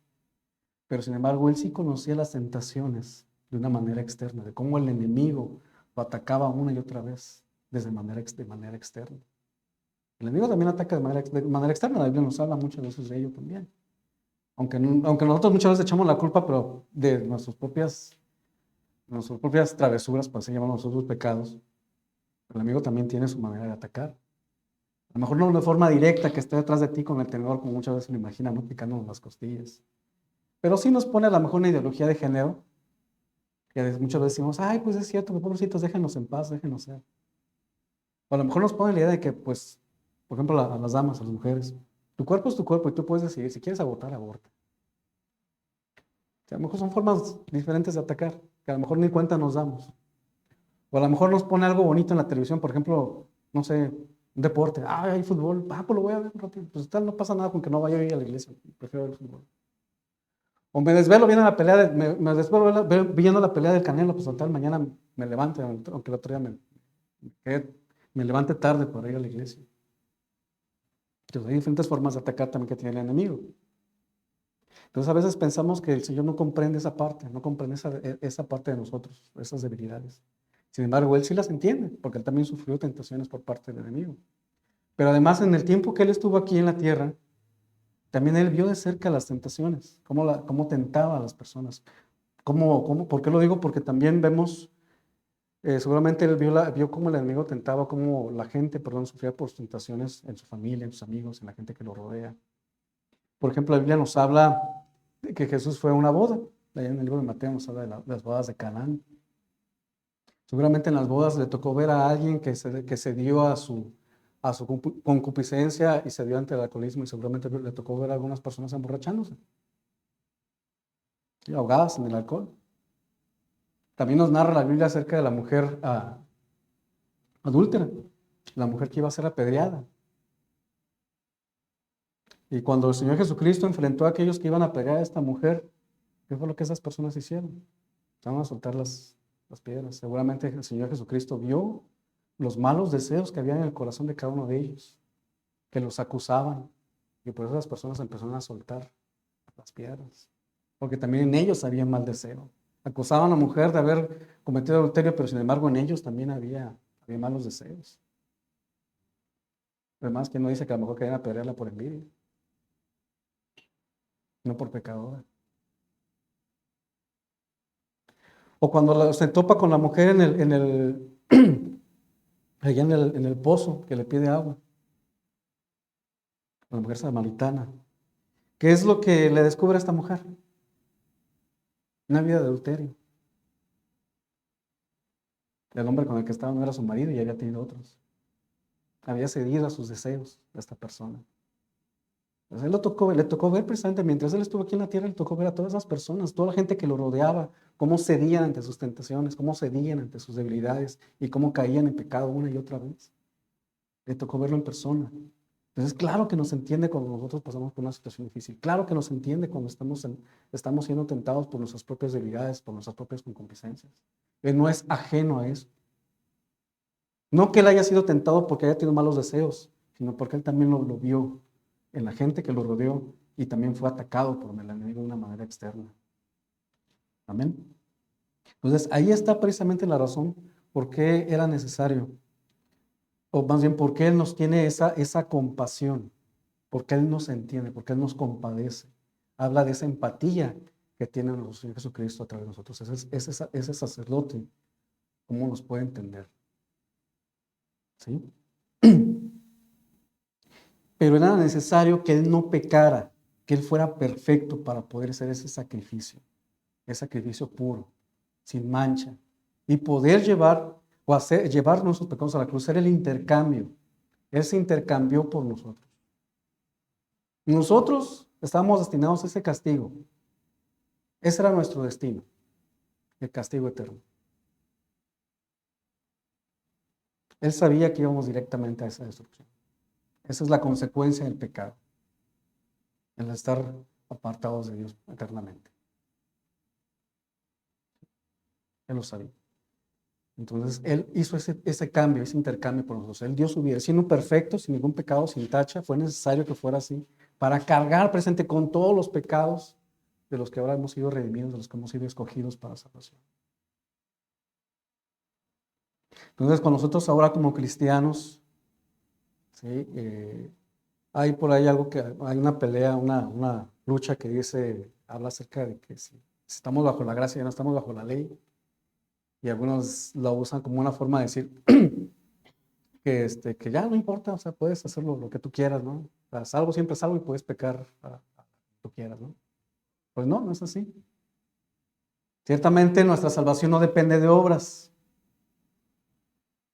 Pero sin embargo, Él sí conocía las tentaciones de una manera externa, de cómo el enemigo lo atacaba una y otra vez de manera externa. El enemigo también ataca de manera externa, la Biblia nos habla muchas veces de ello también. Aunque nosotros muchas veces echamos la culpa, pero de nuestras propias travesuras, por así llamarlo nosotros pecados, el enemigo también tiene su manera de atacar. A lo mejor no de forma directa que esté detrás de ti con el tenedor, como muchas veces lo imaginan, ¿no? Picándonos las costillas. Pero sí nos pone a lo mejor una ideología de género, que muchas veces decimos, ay, pues es cierto, pobrecitos, déjenos en paz, déjenos ser. O a lo mejor nos pone la idea de que, pues, por ejemplo, a las damas, a las mujeres, tu cuerpo es tu cuerpo y tú puedes decidir, si quieres abortar, aborta. O sea, a lo mejor son formas diferentes de atacar, que a lo mejor ni cuenta nos damos. O a lo mejor nos pone algo bonito en la televisión, por ejemplo, no sé, un deporte, hay fútbol, pues lo voy a ver un ratito. Pues tal, no pasa nada con que no vaya a ir a la iglesia, prefiero ver el fútbol. O me desvelo viendo la pelea, me desvelo viendo la pelea del Canelo, pues tal, mañana me levante, aunque el otro día me levante tarde para ir a la iglesia. Entonces hay diferentes formas de atacar también que tiene el enemigo. Entonces a veces pensamos que el Señor no comprende esa parte, no comprende esa parte de nosotros, esas debilidades. Sin embargo, Él sí las entiende, porque Él también sufrió tentaciones por parte del enemigo. Pero además, en el tiempo que Él estuvo aquí en la tierra, también Él vio de cerca las tentaciones, cómo tentaba a las personas. ¿Por qué lo digo? Porque también vemos, seguramente él vio cómo el enemigo tentaba, cómo la gente, perdón, sufría por tentaciones en su familia, en sus amigos, en la gente que lo rodea. Por ejemplo, la Biblia nos habla de que Jesús fue a una boda. Allá en el libro de Mateo nos habla de las bodas de Canaán. Seguramente en las bodas le tocó ver a alguien que se dio a su concupiscencia y se dio ante el alcoholismo, y seguramente le tocó ver a algunas personas emborrachándose y ahogadas en el alcohol. También nos narra la Biblia acerca de la mujer adúltera, la mujer que iba a ser apedreada. Y cuando el Señor Jesucristo enfrentó a aquellos que iban a apedrear a esta mujer, ¿qué fue lo que esas personas hicieron? Estaban a soltar las piedras. Seguramente el Señor Jesucristo vio los malos deseos que había en el corazón de cada uno de ellos, que los acusaban, y por eso las personas empezaron a soltar las piedras, porque también en ellos había mal deseo. Acusaban a la mujer de haber cometido adulterio, pero sin embargo en ellos también había malos deseos. Además, que no dice que a lo mejor querían apedrearla por envidia, no por pecadora. O cuando se topa con la mujer allá en el pozo, que le pide agua, la mujer samaritana. ¿Qué es lo que le descubre a esta mujer? Una vida de adulterio. El hombre con el que estaba no era su marido y había tenido otros. Había cedido a sus deseos de esta persona. Entonces le tocó ver precisamente, mientras él estuvo aquí en la tierra, le tocó ver a todas esas personas, toda la gente que lo rodeaba, cómo cedían ante sus tentaciones, cómo cedían ante sus debilidades y cómo caían en pecado una y otra vez. Le tocó verlo en persona. Entonces, claro que nos entiende cuando nosotros pasamos por una situación difícil. Claro que nos entiende cuando estamos siendo tentados por nuestras propias debilidades, por nuestras propias concupiscencias. Él no es ajeno a eso. No que él haya sido tentado porque haya tenido malos deseos, sino porque él también lo vio en la gente que lo rodeó y también fue atacado por el enemigo de una manera externa. Amén. Entonces, ahí está precisamente la razón por qué era necesario, o más bien por qué él nos tiene esa compasión, porque él nos entiende, porque él nos compadece. Habla de esa empatía que tiene nuestro Señor Jesucristo a través de nosotros. Ese sacerdote, ¿cómo nos puede entender? ¿Sí? Pero era necesario que él no pecara, que él fuera perfecto para poder hacer ese sacrificio puro, sin mancha, y poder llevar nuestros pecados a la cruz, hacer el intercambio. Él se intercambió por nosotros. Nosotros estábamos destinados a ese castigo. Ese era nuestro destino, el castigo eterno. Él sabía que íbamos directamente a esa destrucción. Esa es la consecuencia del pecado, el estar apartados de Dios eternamente. Él lo sabía. Entonces, Él hizo ese cambio, ese intercambio por nosotros. Él dio su vida, siendo perfecto, sin ningún pecado, sin tacha. Fue necesario que fuera así, para cargar presente con todos los pecados de los que ahora hemos sido redimidos, de los que hemos sido escogidos para salvación. Entonces, con nosotros ahora como cristianos, ¿sí? Hay por ahí hay una pelea, una lucha que habla acerca de que si estamos bajo la gracia, ya no estamos bajo la ley. Y algunos lo usan como una forma de decir que ya no importa, o sea, puedes hacer lo que tú quieras, ¿no? O sea, salvo siempre salvo y puedes pecar a lo que tú quieras, ¿no? Pues no, no es así. Ciertamente nuestra salvación no depende de obras.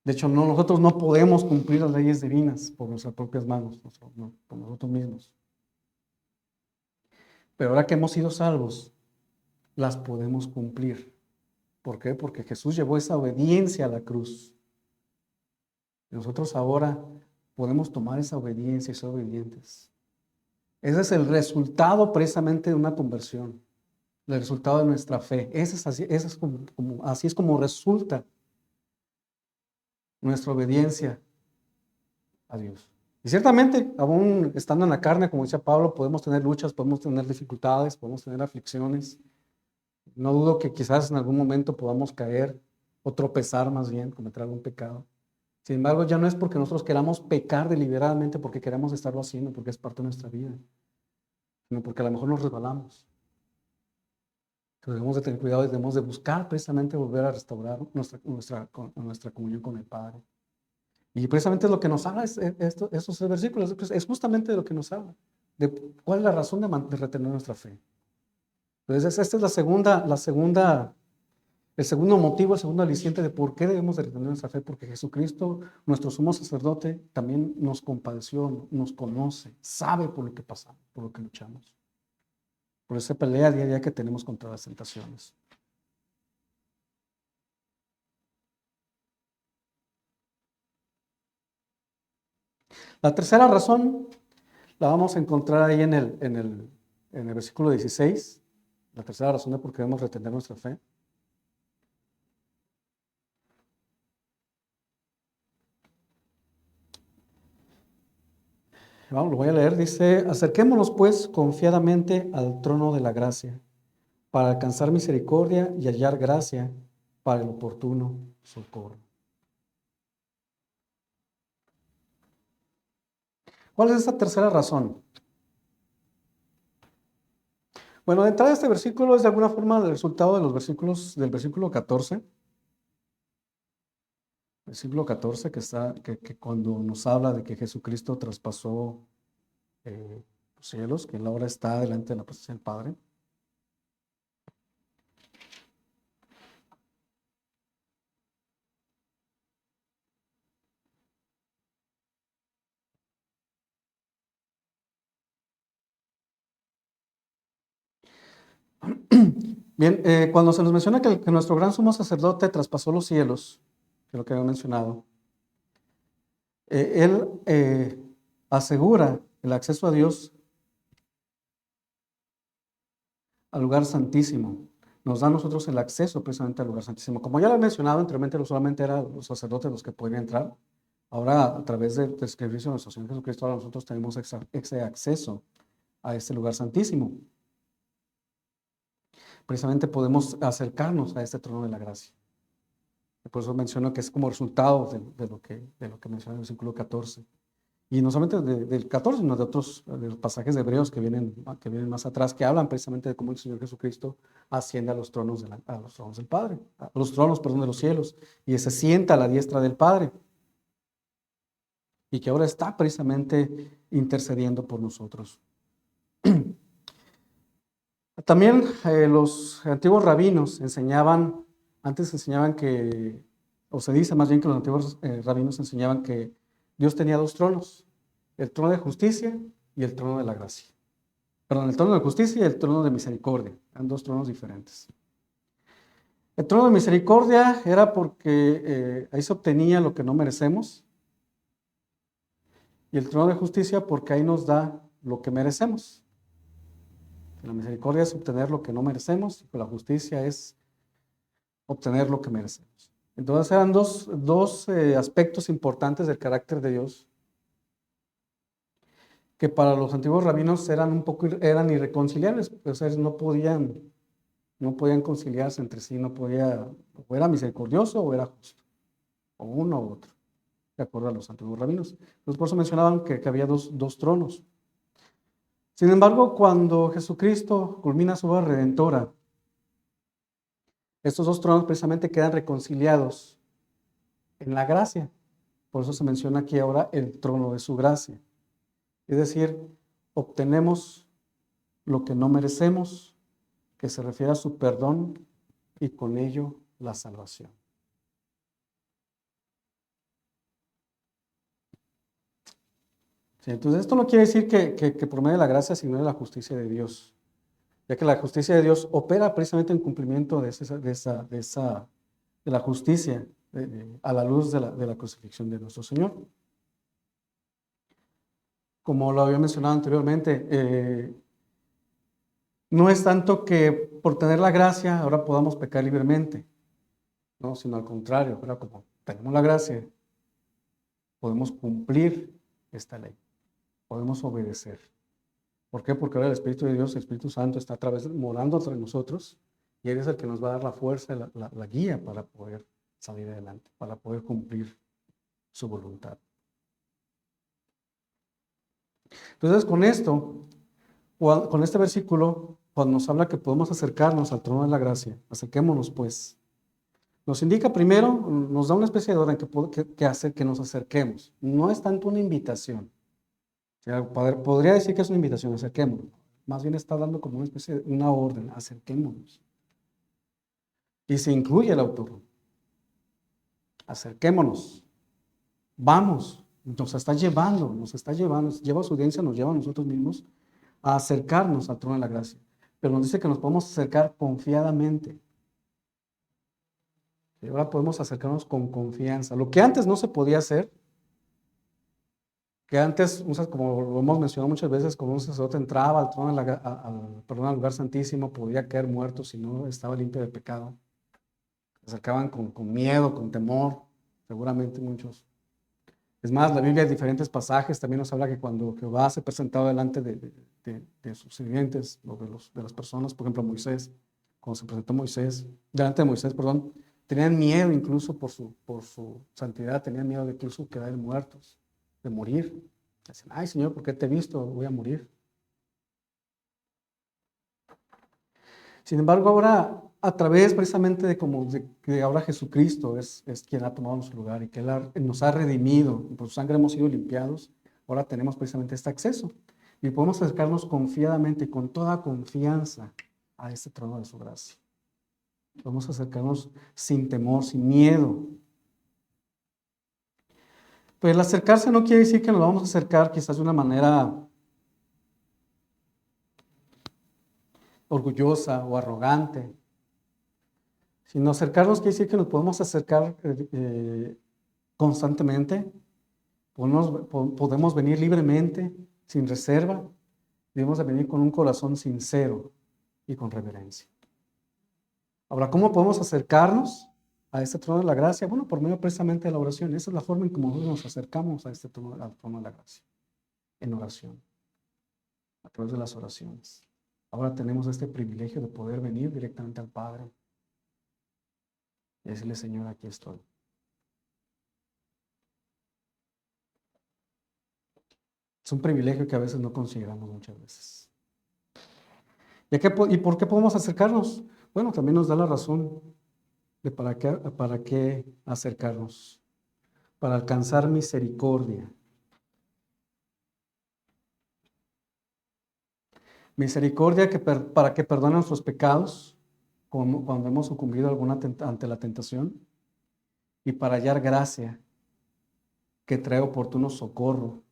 De hecho, nosotros no podemos cumplir las leyes divinas por nuestras propias manos, por nosotros mismos. Pero ahora que hemos sido salvos, las podemos cumplir. ¿Por qué? Porque Jesús llevó esa obediencia a la cruz. Y nosotros ahora podemos tomar esa obediencia y ser obedientes. Ese es el resultado precisamente de una conversión, el resultado de nuestra fe. Así es como resulta nuestra obediencia a Dios. Y ciertamente, aún estando en la carne, como decía Pablo, podemos tener luchas, podemos tener dificultades, podemos tener aflicciones. No dudo que quizás en algún momento podamos caer o tropezar más bien, cometer algún pecado. Sin embargo, ya no es porque nosotros queramos pecar deliberadamente, porque queremos estarlo haciendo, porque es parte de nuestra vida, sino porque a lo mejor nos resbalamos. Pero debemos de tener cuidado y debemos de buscar precisamente volver a restaurar nuestra comunión con el Padre. Y precisamente es lo que nos habla estos versículos, es justamente de lo que nos habla, de cuál es la razón de retener nuestra fe. Entonces, esta es el segundo motivo, el segundo aliciente de por qué debemos de retener nuestra fe, porque Jesucristo, nuestro sumo sacerdote, también nos compadeció, nos conoce, sabe por lo que pasamos, por lo que luchamos, por esa pelea día a día que tenemos contra las tentaciones. La tercera razón la vamos a encontrar ahí en el versículo 16, la tercera razón de por qué debemos retener nuestra fe. Vamos, lo voy a leer, dice: acerquémonos pues confiadamente al trono de la gracia, para alcanzar misericordia y hallar gracia para el oportuno socorro. ¿Cuál es esta tercera razón? Bueno, de entrada este versículo es de alguna forma el resultado de los versículos del versículo 14. Versículo 14 que cuando nos habla de que Jesucristo traspasó los cielos, que él ahora está delante de la presencia del Padre. Bien, cuando se nos menciona que nuestro gran sumo sacerdote traspasó los cielos, que es lo que había mencionado, él asegura el acceso a Dios al lugar santísimo. Nos da a nosotros el acceso precisamente al lugar santísimo. Como ya lo he mencionado anteriormente, no solamente eran los sacerdotes los que podían entrar. Ahora, a través del sacrificio de nuestro Señor Jesucristo, ahora nosotros tenemos ese acceso a este lugar santísimo. Precisamente podemos acercarnos a este trono de la gracia. Por eso menciono que es como resultado de lo que menciona el versículo 14. Y no solamente del 14, sino de otros de los pasajes de Hebreos que vienen más atrás, que hablan precisamente de cómo el Señor Jesucristo asciende a los tronos, a los tronos del Padre, a los tronos, perdón, de los cielos, y se sienta a la diestra del Padre, y que ahora está precisamente intercediendo por nosotros. También los antiguos rabinos antes enseñaban que, o se dice más bien que los antiguos rabinos enseñaban que Dios tenía dos tronos, el trono de justicia y el trono de la gracia. Perdón, el trono de justicia y el trono de misericordia, eran dos tronos diferentes. El trono de misericordia era porque ahí se obtenía lo que no merecemos, y el trono de justicia porque ahí nos da lo que merecemos. La misericordia es obtener lo que no merecemos, y la justicia es obtener lo que merecemos. Entonces eran dos aspectos importantes del carácter de Dios que para los antiguos rabinos eran irreconciliables, o sea, no podían conciliarse entre sí, o era misericordioso o era justo, o uno u otro, de acuerdo a los antiguos rabinos. Entonces por eso mencionaban que había dos tronos. Sin embargo, cuando Jesucristo culmina su obra redentora, estos dos tronos precisamente quedan reconciliados en la gracia. Por eso se menciona aquí ahora el trono de su gracia. Es decir, obtenemos lo que no merecemos, que se refiere a su perdón y con ello la salvación. Sí, entonces esto no quiere decir que por medio de la gracia se ignore la justicia de Dios, ya que la justicia de Dios opera precisamente en cumplimiento de la justicia a la luz de la crucifixión de nuestro Señor. Como lo había mencionado anteriormente, no es tanto que por tener la gracia ahora podamos pecar libremente, ¿no? Sino al contrario, ¿verdad? Como tenemos la gracia, podemos cumplir esta ley, podemos obedecer. ¿Por qué? Porque ahora el Espíritu de Dios, el Espíritu Santo, está morando entre nosotros, y Él es el que nos va a dar la fuerza, la guía para poder salir adelante, para poder cumplir su voluntad. Entonces, con este versículo, cuando nos habla que podemos acercarnos al trono de la gracia, acerquémonos pues. Nos indica primero, nos da una especie de orden que hace que nos acerquemos. No es tanto una invitación. O sea, podría decir que es una invitación, acerquémonos. Más bien está dando como una especie de una orden, acerquémonos. Y se incluye el autor. Acerquémonos. Vamos. Nos está llevando, lleva a su audiencia, nos lleva a nosotros mismos a acercarnos al trono de la gracia. Pero nos dice que nos podemos acercar confiadamente. Y ahora podemos acercarnos con confianza. Lo que antes no se podía hacer, que antes, como lo hemos mencionado muchas veces, cuando un sacerdote entraba al trono, al lugar santísimo, podía caer muerto si no estaba limpio de pecado. Se acercaban con miedo, con temor, seguramente muchos. Es más, la Biblia en diferentes pasajes también nos habla que cuando Jehová se presentaba delante de sus sirvientes, o de las personas, por ejemplo Moisés, cuando se presentó delante de Moisés, perdón, tenían miedo incluso por su santidad, tenían miedo de incluso quedar muertos, de morir. Dicen, ay Señor, ¿por qué te he visto? Voy a morir. Sin embargo, ahora, a través precisamente de ahora Jesucristo es quien ha tomado nuestro lugar y que Él nos ha redimido, por su sangre hemos sido limpiados, ahora tenemos precisamente este acceso y podemos acercarnos confiadamente y con toda confianza a este trono de su gracia. Podemos acercarnos sin temor, sin miedo. Pues el acercarse no quiere decir que nos vamos a acercar quizás de una manera orgullosa o arrogante, sino acercarnos quiere decir que nos podemos acercar constantemente, podemos venir libremente, sin reserva, debemos de venir con un corazón sincero y con reverencia. Ahora, ¿cómo podemos acercarnos a este trono de la gracia? Bueno, por medio precisamente de la oración. Esa es la forma en que nosotros nos acercamos a este trono, al trono de la gracia, en oración, a través de las oraciones. Ahora tenemos este privilegio de poder venir directamente al Padre y decirle, Señor, aquí estoy. Es un privilegio que a veces no consideramos muchas veces. ¿Y por qué podemos acercarnos? Bueno, también nos da la razón de para qué acercarnos. Para alcanzar misericordia. Misericordia para que perdone nuestros pecados cuando hemos sucumbido ante la tentación y para hallar gracia que trae oportuno socorro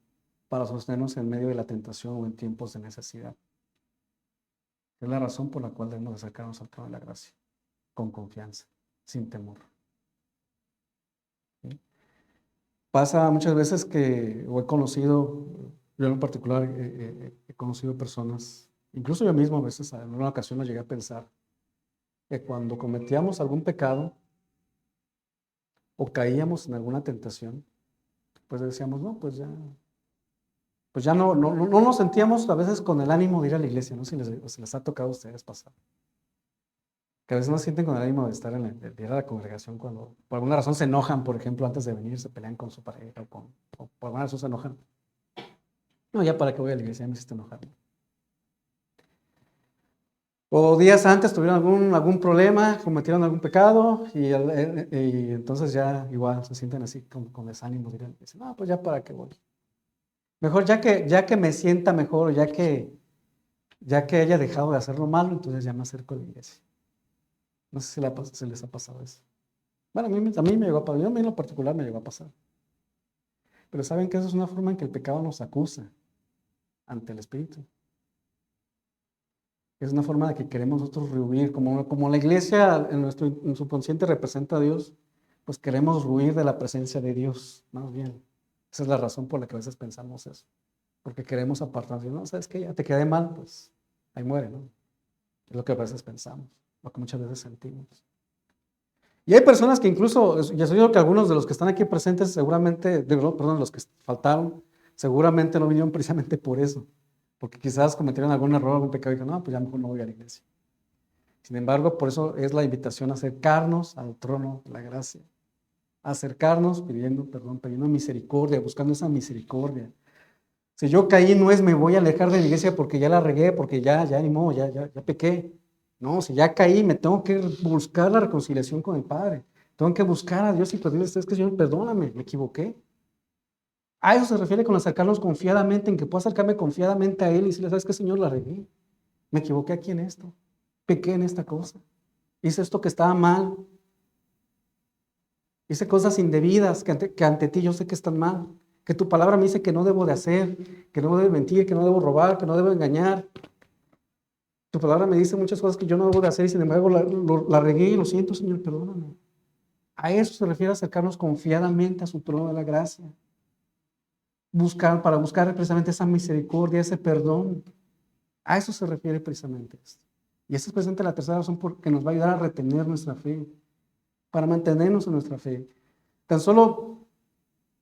para sostenernos en medio de la tentación o en tiempos de necesidad. Es la razón por la cual debemos acercarnos al trono de la gracia, con confianza, sin temor. ¿Sí? Pasa muchas veces o he conocido, yo en particular he conocido personas, incluso yo mismo a veces en una ocasión llegué a pensar que cuando cometíamos algún pecado o caíamos en alguna tentación, pues decíamos, no, pues ya no nos sentíamos a veces con el ánimo de ir a la iglesia, no sé si les ha tocado a ustedes pasar. Que a veces no sienten con el ánimo de estar de ir a la congregación cuando por alguna razón se enojan, por ejemplo, antes de venir, se pelean con su pareja o por alguna razón se enojan. No, ya para qué voy a la iglesia, ya me hiciste enojar. O días antes tuvieron algún problema, cometieron algún pecado y entonces ya igual se sienten así con desánimo. Dicen, no, pues ya para qué voy. Mejor ya que me sienta mejor, ya que haya dejado de hacer lo malo, entonces ya me acerco a la iglesia. No sé si les ha pasado eso. Bueno, a mí me llegó a pasar, a mí en lo particular me llegó a pasar. Pero saben que esa es una forma en que el pecado nos acusa ante el Espíritu. Es una forma de que queremos nosotros rehuir, como la iglesia en nuestro subconsciente representa a Dios, pues queremos huir de la presencia de Dios, más bien. Esa es la razón por la que a veces pensamos eso. Porque queremos apartarnos. No, ¿sabes qué? Ya te quedé mal, pues ahí muere, ¿no? Es lo que a veces pensamos, lo que muchas veces sentimos. Y hay personas que incluso, yo sé que algunos de los que están aquí presentes seguramente, perdón, los que faltaron, seguramente no vinieron precisamente por eso. Porque quizás cometieron algún error, algún pecado y dijeron, no, pues ya mejor no voy a la iglesia. Sin embargo, por eso es la invitación a acercarnos al trono de la gracia. Acercarnos pidiendo misericordia, buscando esa misericordia. Si yo caí, no es me voy a alejar de la iglesia porque ya la regué, porque ya ni modo, ya pequé. No, si ya caí, me tengo que buscar la reconciliación con el Padre. Tengo que buscar a Dios y pedirle, es que Señor, perdóname, me equivoqué. A eso se refiere con acercarnos confiadamente, en que puedo acercarme confiadamente a Él y decirle, ¿sabes qué, Señor? La regué. Me equivoqué aquí en esto. Pequé en esta cosa. Hice esto que estaba mal. Hice cosas indebidas que ante ti yo sé que están mal. Que tu palabra me dice que no debo de hacer, que no debo de mentir, que no debo robar, que no debo engañar. Tu palabra me dice muchas cosas que yo no debo de hacer y sin embargo la regué y lo siento, Señor, perdóname. A eso se refiere acercarnos confiadamente a su trono de la gracia. Para buscar precisamente esa misericordia, ese perdón. A eso se refiere precisamente esto. Y esa es precisamente la tercera razón porque nos va a ayudar a retener nuestra fe, para mantenernos en nuestra fe. Tan solo,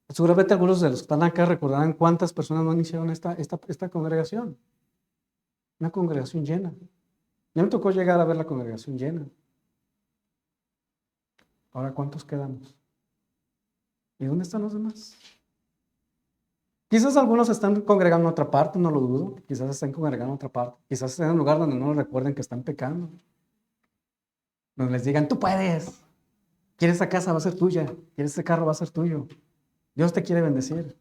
seguramente algunos de los que están acá recordarán cuántas personas no iniciaron esta congregación. Una congregación llena. Ya me tocó llegar a ver la congregación llena. Ahora, ¿cuántos quedamos? ¿Y dónde están los demás? Quizás algunos están congregando en otra parte, no lo dudo. Quizás estén congregando en otra parte. Quizás estén en un lugar donde no recuerden que están pecando. Donde les digan, tú puedes. Quieres esa casa, va a ser tuya. Quieres ese carro, va a ser tuyo. Dios te quiere bendecir.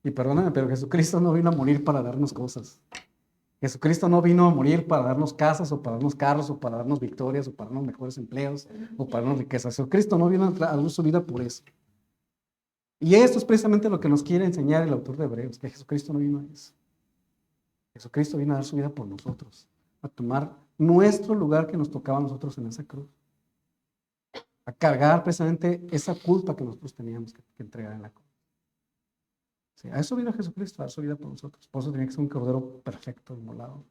Y perdóname, pero Jesucristo no vino a morir para darnos cosas. Jesucristo no vino a morir para darnos casas, o para darnos carros, o para darnos victorias, o para darnos mejores empleos, o para darnos riquezas. Jesucristo no vino a dar su vida por eso. Y esto es precisamente lo que nos quiere enseñar el autor de Hebreos, que Jesucristo no vino a eso. Jesucristo vino a dar su vida por nosotros, a tomar nuestro lugar que nos tocaba a nosotros en esa cruz, a cargar precisamente esa culpa que nosotros teníamos que entregar en la cruz. Sí, a eso vino Jesucristo, a dar su vida por nosotros. Por eso tenía que ser un cordero perfecto, inmolado.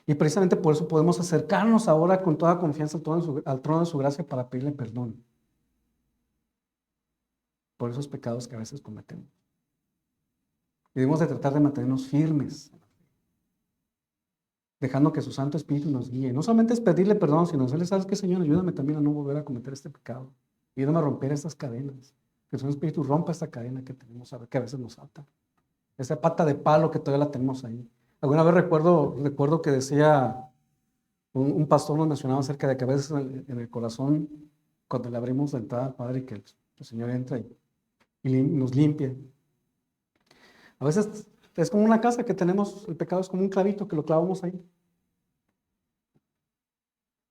Y precisamente por eso podemos acercarnos ahora con toda confianza al trono de su gracia para pedirle perdón por esos pecados que a veces cometemos. Y debemos de tratar de mantenernos firmes, dejando que su Santo Espíritu nos guíe. No solamente es pedirle perdón, sino decirle, ¿sabes qué, Señor? Ayúdame también a no volver a cometer este pecado. Ayúdame a romper estas cadenas. Que el Santo Espíritu rompa esta cadena que tenemos, que a veces nos ata. Esa pata de palo que todavía la tenemos ahí. Alguna vez recuerdo que decía un pastor, nos mencionaba acerca de que a veces en el corazón, cuando le abrimos la entrada al Padre, que el Señor entra y nos limpia. A veces es como una casa que tenemos, el pecado es como un clavito que lo clavamos ahí.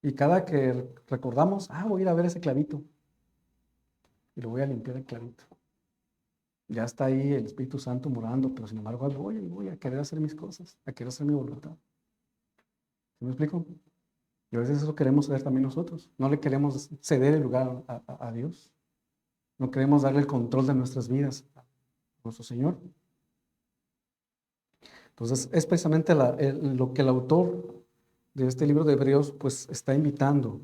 Y cada que recordamos, voy a ir a ver ese clavito. Y lo voy a limpiar el clavito. Ya está ahí el Espíritu Santo morando, pero sin embargo voy a querer hacer mis cosas, a querer hacer mi voluntad. ¿Sí me explico? Y a veces eso queremos hacer también nosotros. No le queremos ceder el lugar a Dios. No queremos darle el control de nuestras vidas a nuestro Señor. Entonces, es precisamente lo que el autor de este libro de Hebreos pues está invitando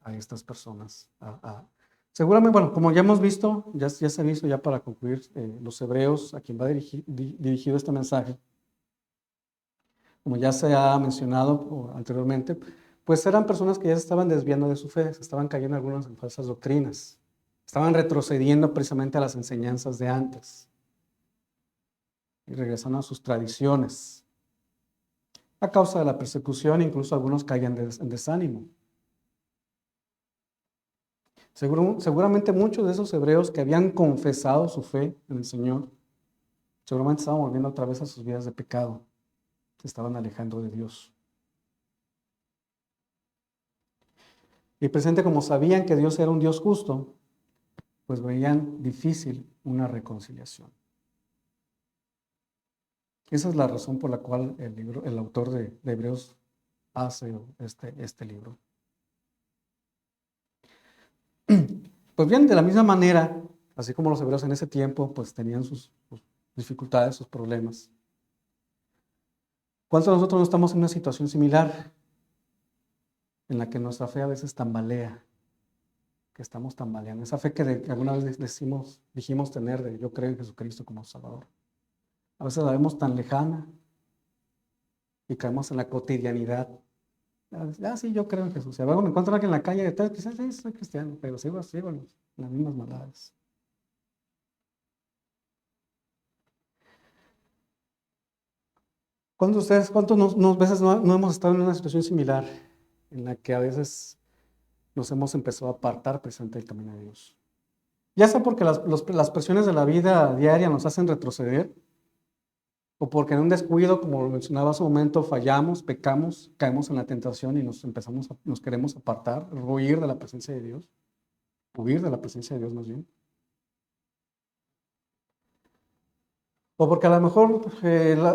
a estas personas. Seguramente, bueno, como ya hemos visto, ya se ha visto ya para concluir, los hebreos a quien va dirigido este mensaje, como ya se ha mencionado anteriormente, pues eran personas que ya se estaban desviando de su fe, se estaban cayendo algunas en falsas doctrinas, estaban retrocediendo precisamente a las enseñanzas de antes y regresando a sus tradiciones. A causa de la persecución, incluso algunos caían en desánimo. Seguramente muchos de esos hebreos que habían confesado su fe en el Señor, seguramente estaban volviendo otra vez a sus vidas de pecado, se estaban alejando de Dios. Y presente, como sabían que Dios era un Dios justo, pues veían difícil una reconciliación. Esa es la razón por la cual el autor de Hebreos hace este libro. Pues bien, de la misma manera, así como los hebreos en ese tiempo, pues tenían sus dificultades, sus problemas. ¿Cuántos de nosotros no estamos en una situación similar en la que nuestra fe a veces tambalea? Que estamos tambaleando. Esa fe que alguna vez dijimos tener de yo creo en Jesucristo como Salvador. A veces la vemos tan lejana y caemos en la cotidianidad. Sí, yo creo en Jesús. Y luego me encuentro aquí en la calle, quizás sí, soy cristiano, pero sigo en las mismas maldades. ¿Cuántos veces no hemos estado en una situación similar en la que a veces nos hemos empezado a apartar precisamente del camino de Dios? Ya sea porque las presiones de la vida diaria nos hacen retroceder, o porque en un descuido, como lo mencionaba hace un momento, fallamos, pecamos, caemos en la tentación y nos queremos apartar, huir de la presencia de Dios, huir de la presencia de Dios más bien. O porque a lo mejor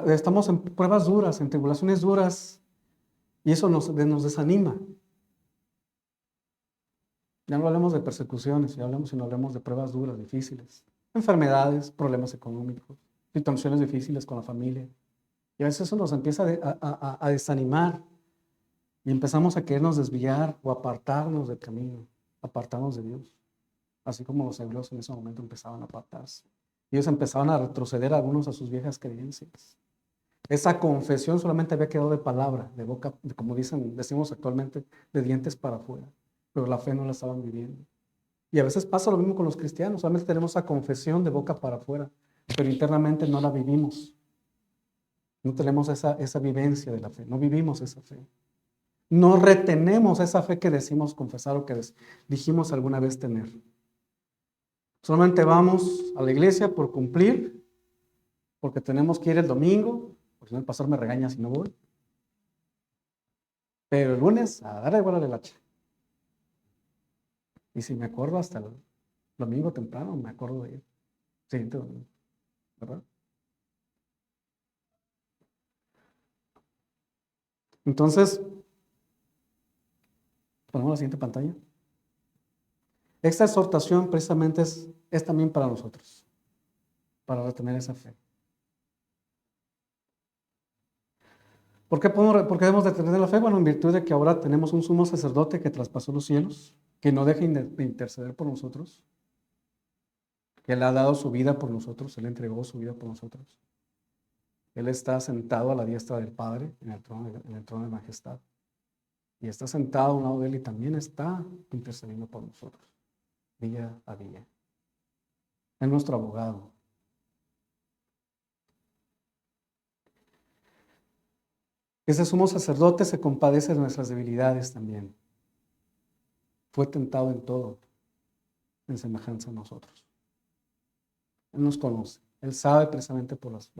estamos en pruebas duras, en tribulaciones duras, y eso nos desanima. Ya no hablemos de persecuciones, sino hablemos de pruebas duras, difíciles, enfermedades, problemas económicos, situaciones difíciles con la familia. Y a veces eso nos empieza a desanimar y empezamos a querernos desviar o apartarnos del camino, apartarnos de Dios. Así como los hebreos en ese momento empezaban a apartarse. Ellos empezaban a retroceder algunos a sus viejas creencias. Esa confesión solamente había quedado de palabra, de boca, como decimos actualmente, de dientes para afuera. Pero la fe no la estaban viviendo. Y a veces pasa lo mismo con los cristianos. Solamente tenemos esa confesión de boca para afuera, pero internamente no la vivimos. No tenemos esa vivencia de la fe, no vivimos esa fe. No retenemos esa fe que decimos confesar o que dijimos alguna vez tener. Solamente vamos a la iglesia por cumplir, porque tenemos que ir el domingo, porque si no el pastor me regaña si no voy. Pero el lunes a darle igual a la hacha. Y si me acuerdo hasta el domingo temprano, me acuerdo de ir. Siguiente domingo, ¿verdad? Entonces, ponemos la siguiente pantalla. Esta exhortación precisamente es también para nosotros, para retener esa fe. ¿Por qué debemos de tener la fe? Bueno, en virtud de que ahora tenemos un sumo sacerdote que traspasó los cielos, que no deja de interceder por nosotros, que Él ha dado su vida por nosotros, Él entregó su vida por nosotros. Él está sentado a la diestra del Padre en el trono de majestad. Y está sentado a un lado de Él y también está intercediendo por nosotros, día a día. Es nuestro abogado. Ese sumo sacerdote se compadece de nuestras debilidades también. Fue tentado en todo, en semejanza a nosotros. Él nos conoce. Él sabe precisamente por las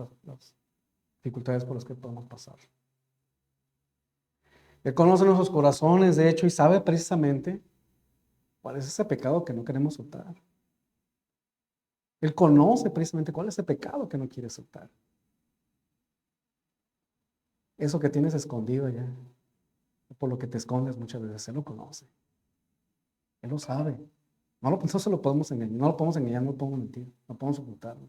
dificultades por las que podemos pasar. Él conoce nuestros corazones, de hecho, y sabe precisamente cuál es ese pecado que no queremos soltar. Él conoce precisamente cuál es ese pecado que no quiere soltar. Eso que tienes escondido ya, por lo que te escondes muchas veces, Él lo conoce. Él lo sabe. No se lo podemos engañar, no lo podemos engañar, no lo podemos mentir, no podemos ocultarlo.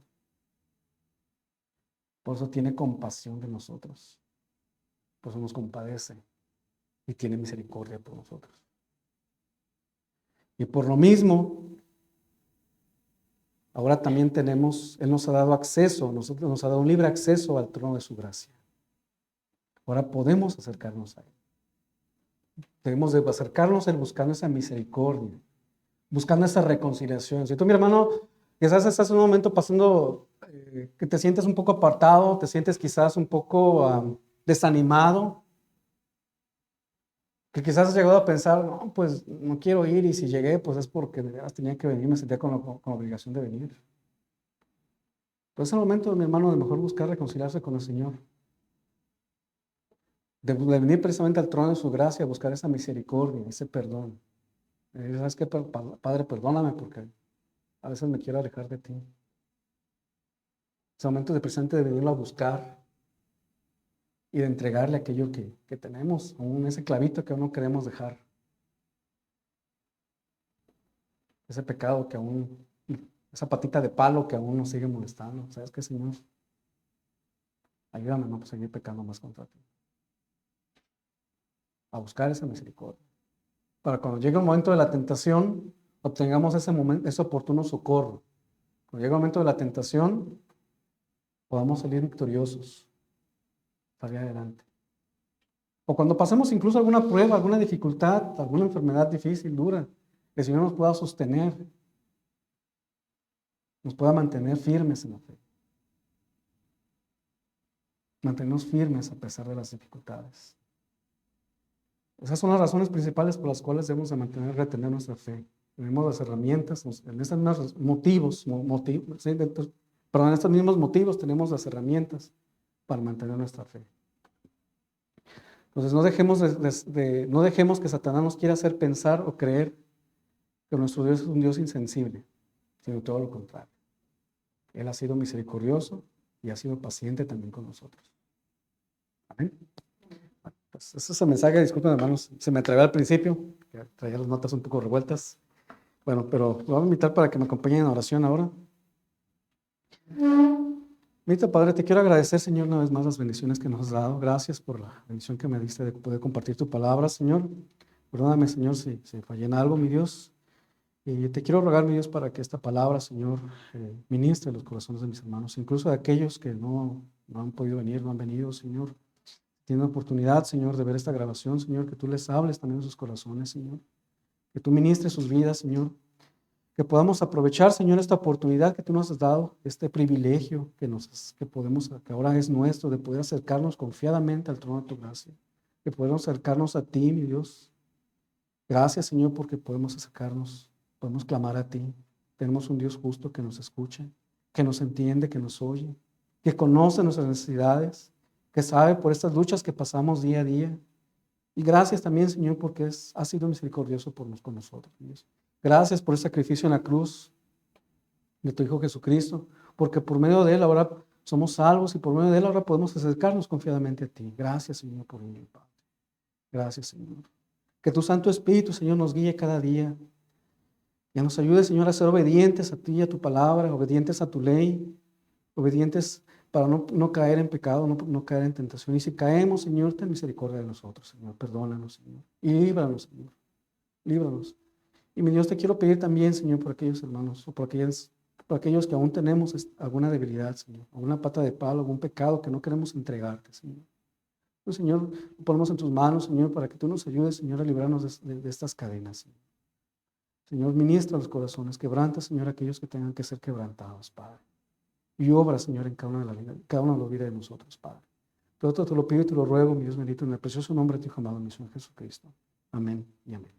Por eso tiene compasión de nosotros. Por eso nos compadece y tiene misericordia por nosotros. Y por lo mismo, ahora también Él nos ha dado acceso, nos ha dado un libre acceso al trono de su gracia. Ahora podemos acercarnos a Él. Debemos de acercarnos a Él buscando esa misericordia, buscando esa reconciliación. Si tú, mi hermano, quizás estás en un momento pasando que te sientes un poco apartado, te sientes quizás un poco desanimado, que quizás has llegado a pensar, no, pues no quiero ir y si llegué, pues es porque de veras tenía que venir, me sentía con obligación de venir. Pues es el momento, mi hermano, de mejor buscar reconciliarse con el Señor. De venir precisamente al trono de su gracia, buscar esa misericordia, ese perdón. ¿Sabes qué, Padre? Perdóname porque a veces me quiero alejar de ti. Es el momento de precisamente de venirlo a buscar y de entregarle aquello que tenemos, aún ese clavito que aún no queremos dejar. Ese pecado que aún, esa patita de palo que aún nos sigue molestando. ¿Sabes qué, Señor? Ayúdame a no seguir pecando más contra ti. A buscar esa misericordia. Para cuando llegue el momento de la tentación, obtengamos ese oportuno socorro. Cuando llegue el momento de la tentación, podamos salir victoriosos, salir adelante. O cuando pasemos incluso alguna prueba, alguna dificultad, alguna enfermedad difícil, dura, que el Señor nos pueda sostener, nos pueda mantener firmes en la fe. mantenernos firmes a pesar de las dificultades. Esas son las razones principales por las cuales debemos de retener nuestra fe. Tenemos las herramientas, en estos mismos motivos, en estos mismos motivos tenemos las herramientas para mantener nuestra fe. Entonces no dejemos que Satanás nos quiera hacer pensar o creer que nuestro Dios es un Dios insensible, sino todo lo contrario. Él ha sido misericordioso y ha sido paciente también con nosotros. Amén. Pues ese es el mensaje, disculpen hermanos, se me atrevió al principio, que traía las notas un poco revueltas. Bueno, pero lo voy a invitar para que me acompañen en oración ahora. Bendito Padre, te quiero agradecer, Señor, una vez más las bendiciones que nos has dado. Gracias por la bendición que me diste de poder compartir tu palabra, Señor. Perdóname, Señor, si fallé en algo, mi Dios. Y te quiero rogar, mi Dios, para que esta palabra, Señor, ministre los corazones de mis hermanos, incluso de aquellos que no han podido venir, no han venido, Señor. Tienen oportunidad, Señor, de ver esta grabación, Señor, que tú les hables también en sus corazones, Señor. Que tú ministres sus vidas, Señor. Que podamos aprovechar, Señor, esta oportunidad que tú nos has dado, este privilegio que ahora es nuestro, de poder acercarnos confiadamente al trono de tu gracia. Que podamos acercarnos a ti, mi Dios. Gracias, Señor, porque podemos acercarnos, podemos clamar a ti. Tenemos un Dios justo que nos escucha, que nos entiende, que nos oye, que conoce nuestras necesidades, que sabe por estas luchas que pasamos día a día. Y gracias también, Señor, porque has sido misericordioso con nosotros, Dios. Gracias por el sacrificio en la cruz de tu Hijo Jesucristo, porque por medio de Él ahora somos salvos y por medio de Él ahora podemos acercarnos confiadamente a ti. Gracias, Señor, por ello, Padre. Gracias, Señor. Que tu Santo Espíritu, Señor, nos guíe cada día. Y nos ayude, Señor, a ser obedientes a ti y a tu palabra, obedientes a tu ley, obedientes para no caer en pecado, no caer en tentación. Y si caemos, Señor, ten misericordia de nosotros, Señor. Perdónanos, Señor. Y líbranos, Señor. Líbranos. Y mi Dios, te quiero pedir también, Señor, por aquellos hermanos, o por aquellos que aún tenemos alguna debilidad, Señor, alguna pata de palo, algún pecado que no queremos entregarte, Señor. Pues, Señor, ponemos en tus manos, Señor, para que tú nos ayudes, Señor, a librarnos de estas cadenas, Señor. Señor, ministra los corazones, quebranta, Señor, aquellos que tengan que ser quebrantados, Padre. Y obra, Señor, en cada una de la vida de nosotros, Padre. Todo esto te lo pido y te lo ruego, mi Dios bendito, en el precioso nombre de tu Hijo amado, mi Señor Jesucristo. Amén y amén.